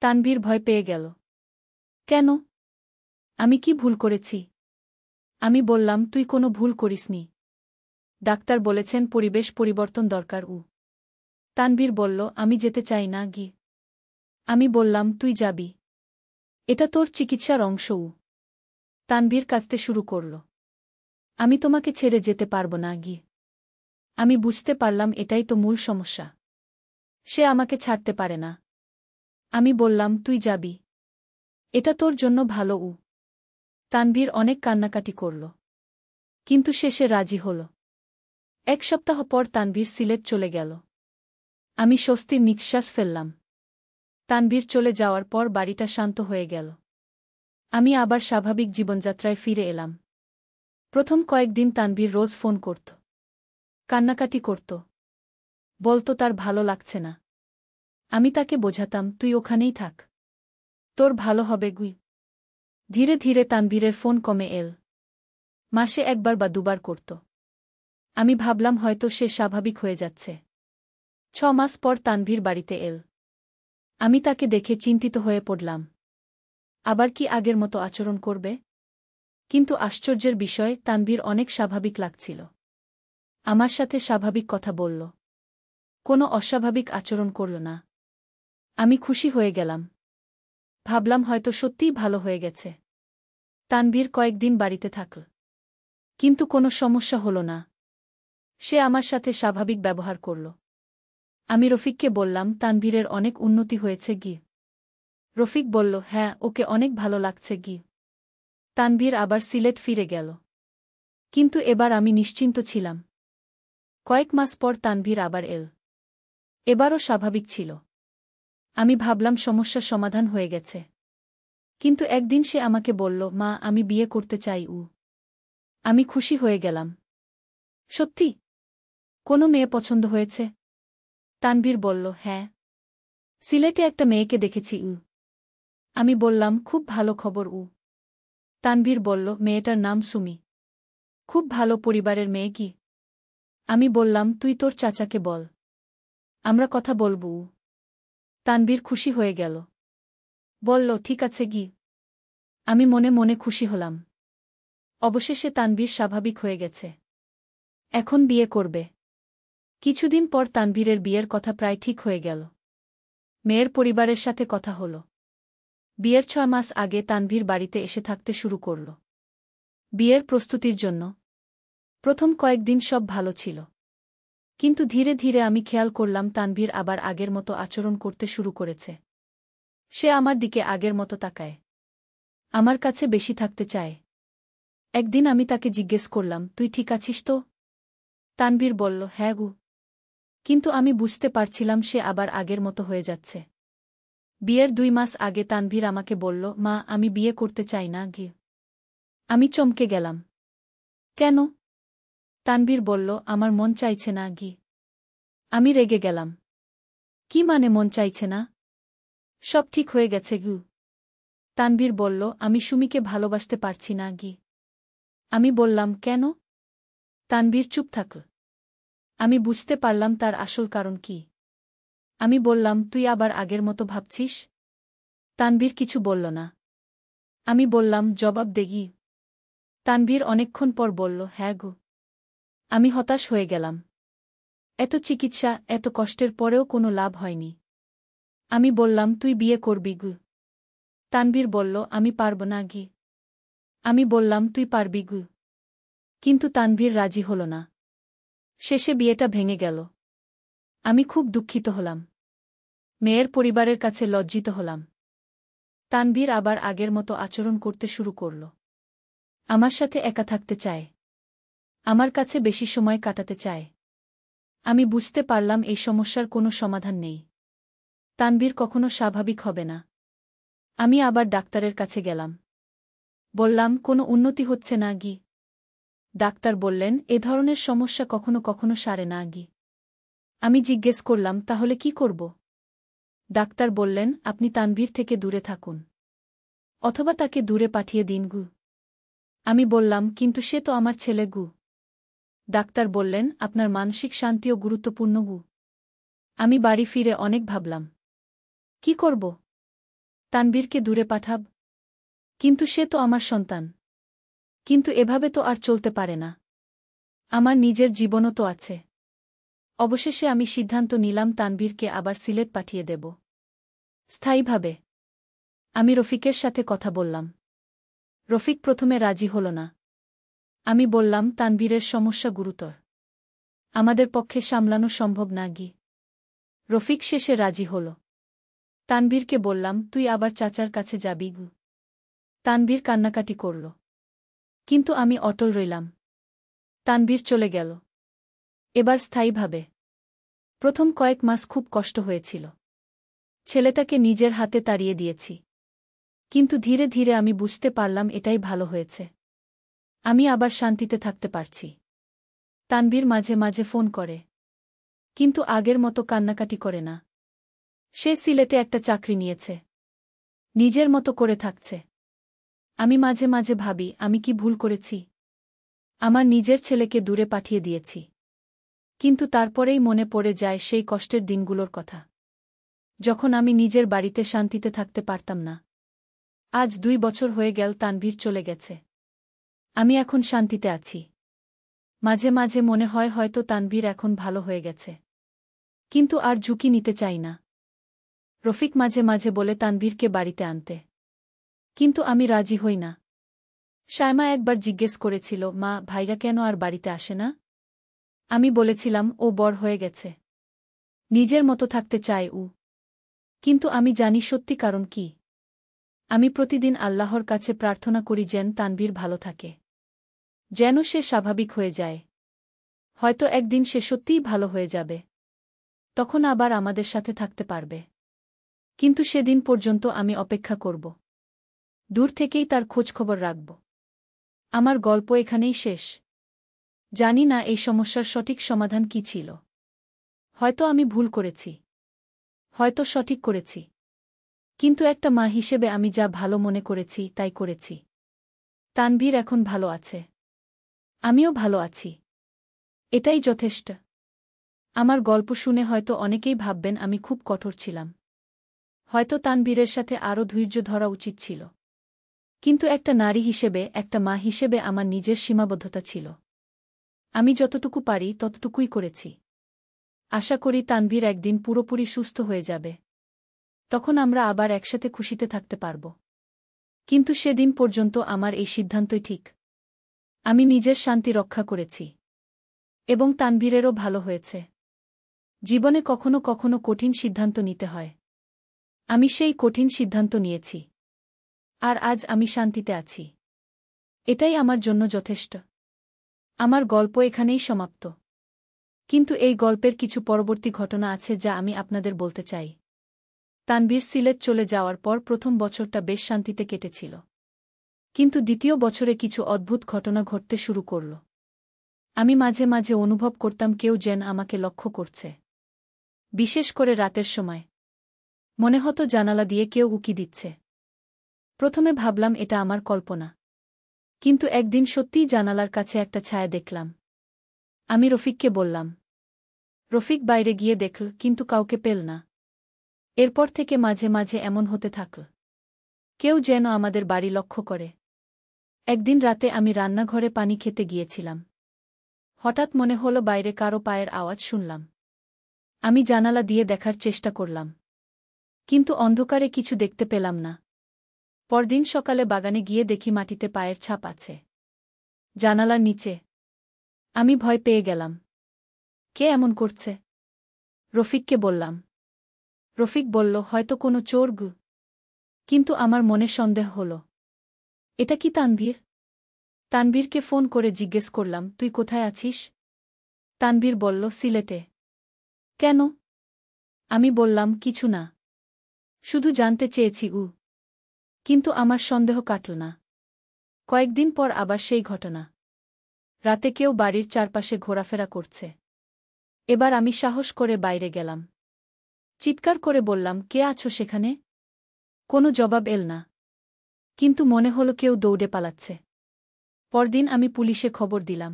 [SPEAKER 1] তানভীর ভয় পেয়ে গেল। কেন? আমি কি ভুল করেছি? আমি বললাম, তুই কোনো ভুল করিসনি। ডাক্তার বলেছেন পরিবেশ পরিবর্তন দরকার। তানভীর বলল, আমি যেতে চাই না গি। আমি বললাম, তুই যাবি। এটা তোর চিকিৎসার অংশ। তানভীর কাঁদতে শুরু করল। আমি তোমাকে ছেড়ে যেতে পারব না গি। আমি বুঝতে পারলাম এটাই তো মূল সমস্যা। সে আমাকে ছাড়তে পারে না। আমি বললাম, তুই যাবি। এটা তোর জন্য ভালো। তানভীর অনেক কান্নাকাটি করল। কিন্তু শেষে রাজি হল। 1 সপ্তাহ পর তানভীর সিলেট চলে গেল। আমি স্বস্তির নিঃশ্বাস ফেললাম। তানভীর চলে যাওয়ার পর বাড়িটা শান্ত হয়ে গেল। আমি আবার স্বাভাবিক জীবনযাত্রায় ফিরে এলাম। প্রথম কয়েকদিন তানভীর রোজ ফোন করত। কান্নাকাটি করত। বলতো তার ভালো লাগছে না। আমি তাকে বোঝাতাম, তুই ওখানেই থাক। তোর ভালো হবে গুই। ধীরে ধীরে তানভীরের ফোন কমে এল। মাসে 1 বার বা 2 বার করত। আমি ভাবলাম হয়তো সে স্বাভাবিক হয়ে যাচ্ছে। 6 মাস পর তানভীর বাড়িতে এল। আমি তাকে দেখে চিন্তিত হয়ে পড়লাম। আবার কি আগের মতো আচরণ করবে? কিন্তু আশ্চর্যের বিষয়, তানভীর অনেক স্বাভাবিক লাগছিল। আমার সাথে স্বাভাবিক কথা বলল। কোনো অস্বাভাবিক আচরণ করল না। আমি খুশি হয়ে গেলাম। ভাবলাম হয়তো সত্যিই ভালো হয়ে গেছে। তানভীর কয়েকদিন বাড়িতে থাকল। কিন্তু কোনো সমস্যা হল না। সে আমার সাথে স্বাভাবিক ব্যবহার করল। আমি রফিককে বললাম, তানভীরের অনেক উন্নতি হয়েছে গি। রফিক বলল, হ্যাঁ, ওকে অনেক ভালো লাগছে গি। তানভীর আবার সিলেট ফিরে গেল। কিন্তু এবার আমি নিশ্চিন্ত ছিলাম। কয়েক মাস পর তানভীর আবার এল। এবারও স্বাভাবিক ছিল। আমি ভাবলাম সমস্যা সমাধান হয়ে গেছে। কিন্তু একদিন সে আমাকে বলল, মা, আমি বিয়ে করতে চাই। আমি খুশি হয়ে গেলাম। সত্যি? কোনো মেয়ে পছন্দ হয়েছে? তানভীর বলল, হ্যাঁ। সিলেটে একটা মেয়েকে দেখেছি। আমি বললাম, খুব ভালো খবর। তানভীর বলল, মেয়েটার নাম সুমি। খুব ভালো পরিবারের মেয়ে কি? আমি বললাম, তুই তোর চাচাকে বল। আমরা কথা বলব। তানভীর খুশি হয়ে গেল। বলল, ঠিক আছে গি। আমি মনে মনে খুশি হলাম। অবশেষে তানভীর স্বাভাবিক হয়ে গেছে। এখন বিয়ে করবে। কিছুদিন পর তানভীরের বিয়ের কথা প্রায় ঠিক হয়ে গেল। মেয়ের পরিবারের সাথে কথা হল। বিয়ের 6 মাস আগে তানভীর বাড়িতে এসে থাকতে শুরু করল। বিয়ের প্রস্তুতির জন্য। প্রথম কয়েকদিন সব ভালো ছিল। কিন্তু ধীরে ধীরে আমি খেয়াল করলাম তানভীর আবার আগের মতো আচরণ করতে শুরু করেছে। সে আমার দিকে আগের মতো তাকায়। আমার কাছে বেশি থাকতে চায়। একদিন আমি তাকে জিজ্ঞেস করলাম, তুই ঠিক আছিস তো? তানভীর বলল, হ্যাঁ গু। কিন্তু আমি বুঝতে পারছিলাম সে আবার আগের মতো হয়ে যাচ্ছে। বিয়ের 2 মাস আগে তানভীর আমাকে বলল, মা, আমি বিয়ে করতে চাই না গি। আমি চমকে গেলাম। কেন? তানভীর বলল, আমার মন চাইছে না গি। আমি রেগে গেলাম। কি মানে মন চাইছে না? সব ঠিক হয়ে গেছে গু। তানভীর বলল, আমি সুমিকে ভালোবাসতে পারছি না গি। আমি বললাম, কেন? তানভীর চুপ থাকল। আমি বুঝতে পারলাম তার আসল কারণ কি। আমি বললাম, তুই আবার আগের মতো ভাবছিস? তানভীর কিছু বলল না। আমি বললাম, জবাব দে গি। তানভীর অনেকক্ষণ পর বলল, হ্যাঁ গো। আমি হতাশ হয়ে গেলাম। এত চিকিৎসা, এত কষ্টের পরেও কোনো লাভ হয়নি। আমি বললাম, তুই বিয়ে করবি গু। তানভীর বলল, আমি পারব না গি। আমি বললাম, তুই পারবি গু। কিন্তু তানভীর রাজি হল না। শেষে বিয়েটা ভেঙে গেল। আমি খুব দুঃখিত হলাম। মেয়ের পরিবারের কাছে লজ্জিত হলাম। তানভীর আবার আগের মতো আচরণ করতে শুরু করল। আমার সাথে একা থাকতে চায়। আমার কাছে বেশি সময় কাটাতে চায়। আমি বুঝতে পারলাম এই সমস্যার কোনো সমাধান নেই। তানভীর কখনো স্বাভাবিক হবে না। আমি আবার ডাক্তারের কাছে গেলাম। বললাম, কোনো উন্নতি হচ্ছে না গি। ডাক্তার বললেন, এ ধরনের সমস্যা কখনো কখনো সারে না গি। আমি জিজ্ঞেস করলাম, তাহলে কি করব? ডাক্তার বললেন, আপনি তানভীর থেকে দূরে থাকুন। অথবা তাকে দূরে পাঠিয়ে দিন গু। আমি বললাম, কিন্তু সে তো আমার ছেলে গু। ডাক্তার বললেন, আপনার মানসিক শান্তিও গুরুত্বপূর্ণ গু। আমি বাড়ি ফিরে অনেক ভাবলাম। কি করব? তানভীরকে দূরে পাঠাব? কিন্তু সে তো আমার সন্তান। কিন্তু এভাবে তো আর চলতে পারে না। আমার নিজের জীবনও তো আছে। অবশেষে আমি সিদ্ধান্ত নিলাম তানভীরকে আবার সিলেট পাঠিয়ে দেব। স্থায়ীভাবে। আমি রফিকের সাথে কথা বললাম। রফিক প্রথমে রাজি হল না। আমি বললাম, তানভীরের সমস্যা গুরুতর। আমাদের পক্ষে সামলানো সম্ভব না গি। রফিক শেষে রাজি হল। তানভীরকে বললাম, তুই আবার চাচার কাছে যাবি গু। তানভীর কান্নাকাটি করল। কিন্তু আমি অটল রইলাম। তানভীর চলে গেল। এবার স্থায়ীভাবে। প্রথম কয়েক মাস খুব কষ্ট হয়েছিল। ছেলেটাকে নিজের হাতে তাড়িয়ে দিয়েছি। কিন্তু ধীরে ধীরে আমি বুঝতে পারলাম এটাই ভালো হয়েছে। আমি আবার শান্তিতে থাকতে পারছি। তানভীর মাঝে মাঝে ফোন করে। কিন্তু আগের মতো কান্নাকাটি করে না। সে সিলেটে একটা চাকরি নিয়েছে। নিজের মতো করে থাকছে। আমি মাঝে মাঝে ভাবি, আমি কি ভুল করেছি? আমার নিজের ছেলেকে দূরে পাঠিয়ে দিয়েছি। কিন্তু তারপরেই মনে পড়ে যায় সেই কষ্টের দিনগুলোর কথা। যখন আমি নিজের বাড়িতে শান্তিতে থাকতে পারতাম না। আজ 2 বছর হয়ে গেল তানভীর চলে গেছে। আমি এখন শান্তিতে আছি। মাঝে মাঝে মনে হয় হয়তো তানভীর এখন ভালো হয়ে গেছে। কিন্তু আর ঝুঁকি নিতে চাই না। রফিক মাঝে মাঝে বলে তানভীরকে বাড়িতে আনতে। কিন্তু আমি রাজি হই না। শায়মা একবার জিজ্ঞেস করেছিল, মা, ভাইরা কেন আর বাড়িতে আসে না? আমি বলেছিলাম, ও বড় হয়ে গেছে। নিজের মতো থাকতে চায় ও। কিন্তু আমি জানি সত্যি কারণ কি। আমি প্রতিদিন আল্লাহর কাছে প্রার্থনা করি যেন তানভীর ভালো থাকে। যেন সে স্বাভাবিক হয়ে যায়। হয়তো একদিন সে সত্যিই ভালো হয়ে যাবে। তখন আবার আমাদের সাথে থাকতে পারবে। কিন্তু সেদিন পর্যন্ত আমি অপেক্ষা করব। দূর থেকেই তার খোঁজখবর রাখব। আমার গল্প এখানেই শেষ। জানি না এই সমস্যার সঠিক সমাধান কি ছিল। হয়তো আমি ভুল করেছি। হয়তো সঠিক করেছি। কিন্তু একটা মা হিসেবে আমি যা ভালো মনে করেছি তাই করেছি। তানভীর এখন ভালো আছে। আমিও ভালো আছি। এটাই যথেষ্ট। আমার গল্প শুনে হয়তো অনেকেই ভাববেন আমি খুব কঠোর ছিলাম। হয়তো তানভীরের সাথে আরও ধৈর্য ধরা উচিত ছিল। কিন্তু একটা নারী হিসেবে, একটা মা হিসেবে আমার নিজের সীমাবদ্ধতা ছিল। আমি যতটুকু পারি ততটুকুই করেছি। আশা করি তানভীর একদিন পুরোপুরি সুস্থ হয়ে যাবে। তখন আমরা আবার একসাথে খুশিতে থাকতে পারব। কিন্তু সেদিন পর্যন্ত আমার এই সিদ্ধান্তই ঠিক। আমি নিজের শান্তি রক্ষা করেছি। এবং তানভীরেরও ভালো হয়েছে। জীবনে কখনো কখনো কঠিন সিদ্ধান্ত নিতে হয়। আমি সেই কঠিন সিদ্ধান্ত নিয়েছি। আর আজ আমি শান্তিতে আছি। এটাই আমার জন্য যথেষ্ট। আমার গল্প এখানেই সমাপ্ত। কিন্তু এই গল্পের কিছু পরবর্তী ঘটনা আছে যা আমি আপনাদের বলতে চাই। তানভীর সিলেট চলে যাওয়ার পর প্রথম বছরটা বেশ শান্তিতে কেটেছিল। কিন্তু দ্বিতীয় বছরে কিছু অদ্ভুত ঘটনা ঘটতে শুরু করল। আমি মাঝে মাঝে অনুভব করতাম কেউ যেন আমাকে লক্ষ্য করছে। বিশেষ করে রাতের সময়। মনে হতো জানালা দিয়ে কেউ উকি দিচ্ছে। প্রথমে ভাবলাম এটা আমার কল্পনা। কিন্তু একদিন সত্যিই জানালার কাছে একটা ছায়া দেখলাম। আমি রফিককে বললাম। রফিক বাইরে গিয়ে দেখল, কিন্তু কাউকে পেল না। এরপর থেকে মাঝে মাঝে এমন হতে থাকল। কেউ যেন আমাদের বাড়ি লক্ষ্য করে। একদিন রাতে আমি রান্নাঘরে পানি খেতে গিয়েছিলাম। হঠাৎ মনে হলো বাইরে কারো পায়ের আওয়াজ শুনলাম। আমি জানালা দিয়ে দেখার চেষ্টা করলাম। কিন্তু অন্ধকারে কিছু দেখতে পেলাম না। পরদিন সকালে বাগানে গিয়ে দেখি মাটিতে পায়ের ছাপ আছে, জানালার নিচে। আমি ভয় পেয়ে গেলাম। কে এমন করছে? রফিককে বললাম। রফিক বলল, হয়তো কোনো চোর গু। কিন্তু আমার মনে সন্দেহ হল, এটা কি তানভীর? তানভীরকে ফোন করে জিজ্ঞেস করলাম, তুই কোথায় আছিস? তানভীর বলল, সিলেটে। কেন? আমি বললাম, কিছু না, শুধু জানতে চেয়েছি। কিন্তু আমার সন্দেহ কাটল না। কয়েকদিন পর আবার সেই ঘটনা। রাতে কেউ বাড়ির চারপাশে ঘোরাফেরা করছে। এবার আমি সাহস করে বাইরে গেলাম। চিৎকার করে বললাম, কে আছো সেখানে? কোনো জবাব এল না। কিন্তু মনে হলো কেউ দৌড়ে পালাচ্ছে। পরদিন আমি পুলিশে খবর দিলাম।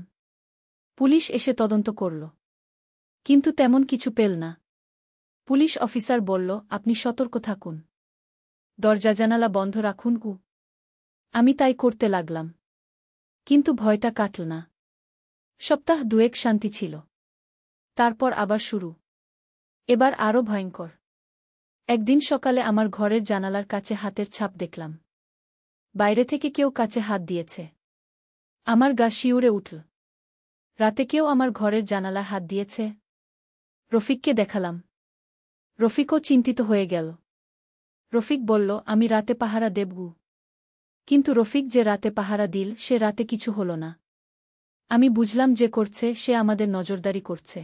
[SPEAKER 1] পুলিশ এসে তদন্ত করল, কিন্তু তেমন কিছু পেল না। পুলিশ অফিসার বলল, আপনি সতর্ক থাকুন, দরজা জানালা বন্ধ রাখুন। আমি তাই করতে লাগলাম। কিন্তু ভয়টা কাটল না। সপ্তাহ দুয়েক শান্তি ছিল। তারপর আবার শুরু। এবার আরও ভয়ঙ্কর। একদিন সকালে আমার ঘরের জানালার কাছে হাতের ছাপ দেখলাম। বাইরে থেকে কেউ কাছে হাত দিয়েছে। আমার গা শিউরে উঠল। রাতে কেউ আমার ঘরের জানালায় হাত দিয়েছে। রফিককে দেখালাম। রফিকও চিন্তিত হয়ে গেল। রফিক বলল, আমি রাতে পাহারা দেবগু। কিন্তু রফিক যে রাতে পাহারা দিল, সে রাতে কিছু হল না। আমি বুঝলাম যে করছে, সে আমাদের নজরদারি করছে।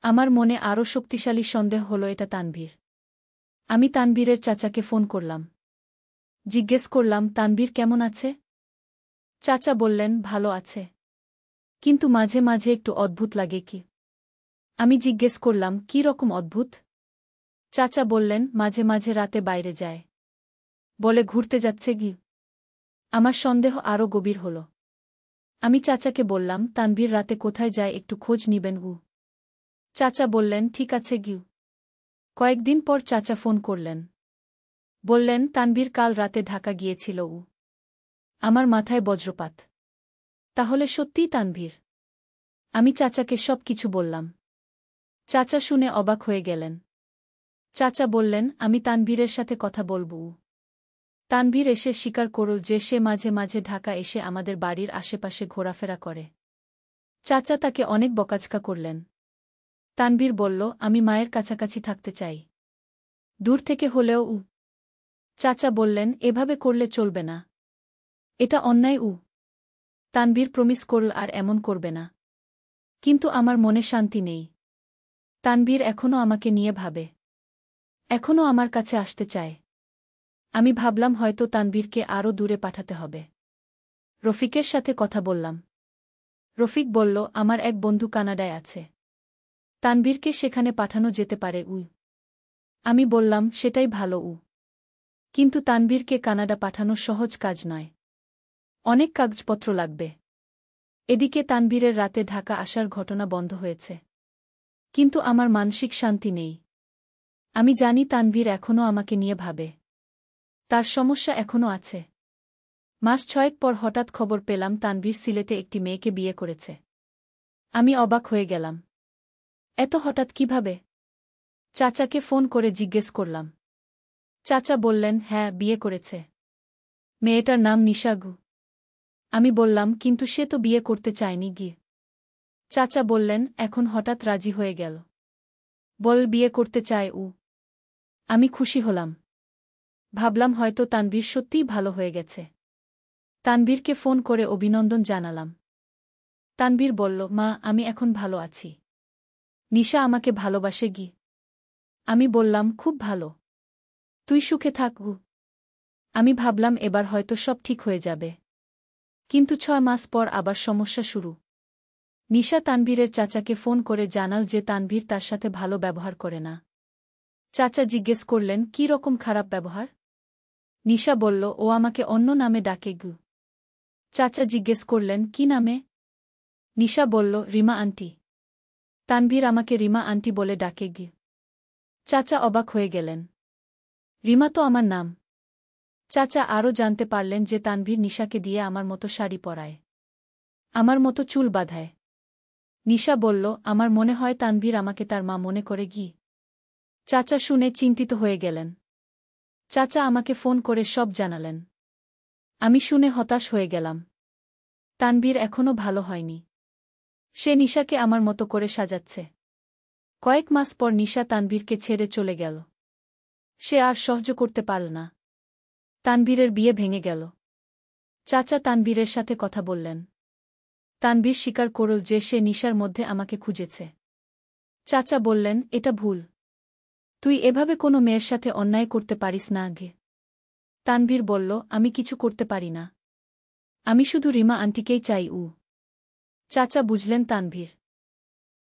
[SPEAKER 1] আমার মনে আরও শক্তিশালী সন্দেহ হল, এটা তানভীর। আমি তানভীরের চাচাকে ফোন করলাম। জিজ্ঞেস করলাম, তানভীর কেমন আছে? চাচা বললেন, ভালো আছে, কিন্তু মাঝে মাঝে একটু অদ্ভুত লাগে। কি? আমি জিজ্ঞেস করলাম, কী রকম অদ্ভুত? চাচা বললেন, মাঝে মাঝে রাতে বাইরে যায়, বলে ঘুরতে যাচ্ছে। আমার সন্দেহ আরও গভীর হল। আমি চাচাকে বললাম, তানভীর রাতে কোথায় যায় একটু খোঁজ নিবেন। চাচা বললেন, ঠিক আছে। কয়েকদিন পর চাচা ফোন করলেন। বললেন, তানভীর কাল রাতে ঢাকা গিয়েছিল। আমার মাথায় বজ্রপাত। তাহলে সত্যিই তানভীর? আমি চাচাকে সব কিছু বললাম। চাচা শুনে অবাক হয়ে গেলেন। চাচা বললেন, আমি তানভীরের সাথে কথা বলব। তানভীর এসে স্বীকার করল যে সে মাঝে মাঝে ঢাকা এসে আমাদের বাড়ির আশেপাশে ঘোরাফেরা করে। চাচা তাকে অনেক বকাঝকা করলেন। তানভীর বলল, আমি মায়ের কাছাকাছি থাকতে চাই, দূর থেকে হলেও। চাচা বললেন, এভাবে করলে চলবে না, এটা অন্যায়। তানভীর প্রমিস করল আর এমন করবে না। কিন্তু আমার মনে শান্তি নেই। তানভীর এখনও আমাকে নিয়ে ভাবে, এখনও আমার কাছে আসতে চায়। আমি ভাবলাম হয়তো তানভীরকে আরও দূরে পাঠাতে হবে। রফিকের সাথে কথা বললাম। রফিক বলল, আমার এক বন্ধু কানাডায় আছে, তানভীরকে সেখানে পাঠানো যেতে পারে। আমি বললাম, সেটাই ভালো। কিন্তু তানভীরকে কানাডা পাঠানো সহজ কাজ নয়, অনেক কাগজপত্র লাগবে। এদিকে তানভীরের রাতে ঢাকা আসার ঘটনা বন্ধ হয়েছে, কিন্তু আমার মানসিক শান্তি নেই। আমি জানি তানভীর এখনও আমাকে নিয়ে ভাবে, তার সমস্যা এখনও আছে। মাস 6 পর হঠাৎ খবর পেলাম তানভীর সিলেটে একটি মেয়েকে বিয়ে করেছে। আমি অবাক হয়ে গেলাম। এত হঠাৎ কিভাবে? চাচাকে ফোন করে জিজ্ঞেস করলাম। চাচা বললেন, হ্যাঁ, বিয়ে করেছে। মেয়েটার নাম নিশাগু। আমি বললাম, কিন্তু সে তো বিয়ে করতে চায়নি। চাচা বললেন, এখন হঠাৎ রাজি হয়ে গেল, বল বিয়ে করতে চায়। আমি খুশি হলাম। ভাবলাম হয়তো তানভীর সত্যিই ভালো হয়ে গেছে। তানভীরকে ফোন করে অভিনন্দন জানালাম। তানভীর বলল, মা, আমি এখন ভালো আছি। নিশা আমাকে ভালোবাসে। আমি বললাম, খুব ভালো, তুই সুখে থাক। আমি ভাবলাম এবার হয়তো সব ঠিক হয়ে যাবে। কিন্তু 6 মাস পর আবার সমস্যা শুরু। নিশা তানভীরের চাচাকে ফোন করে জানাল যে তানভীর তার সাথে ভালো ব্যবহার করে না। চাচা জিজ্ঞেস করলেন, কী রকম খারাপ ব্যবহার? নিশা বলল, ও আমাকে অন্য নামে ডাকে। চাচা জিজ্ঞেস করলেন, কি নামে? নিশা বলল, রিমা আন্টি। তানভীর আমাকে রিমা আন্টি বলে ডাকে। চাচা অবাক হয়ে গেলেন। রিমা তো আমার নাম। চাচা আরও জানতে পারলেন যে তানভীর নিশাকে দিয়ে আমার মতো শাড়ি পরায়, আমার মতো চুল বাঁধায়। নিশা বলল, আমার মনে হয় তানভীর আমাকে তার মা মনে করে। চাচা শুনে চিন্তিত হয়ে গেলেন। চাচা আমাকে ফোন করে সব জানালেন। আমি শুনে হতাশ হয়ে গেলাম। তানভীর এখনও ভালো হয়নি। সে নিশাকে আমার মতো করে সাজাচ্ছে। কয়েক মাস পর নিশা তানভীরকে ছেড়ে চলে গেল। সে আর সহ্য করতে পারল না। তানভীরের বিয়ে ভেঙে গেল। চাচা তানভীরের সাথে কথা বললেন। তানভীর স্বীকার করল যে সে নিশার মধ্যে আমাকে খুঁজেছে। চাচা বললেন, এটা ভুল। তুই এভাবে কোনো মেয়ের সাথে অন্যায় করতে পারিস না আগে। তানভীর বলল, আমি কিছু করতে পারি না। আমি শুধু রিমা আন্টিকেই চাই। চাচা বুঝলেন তানভীর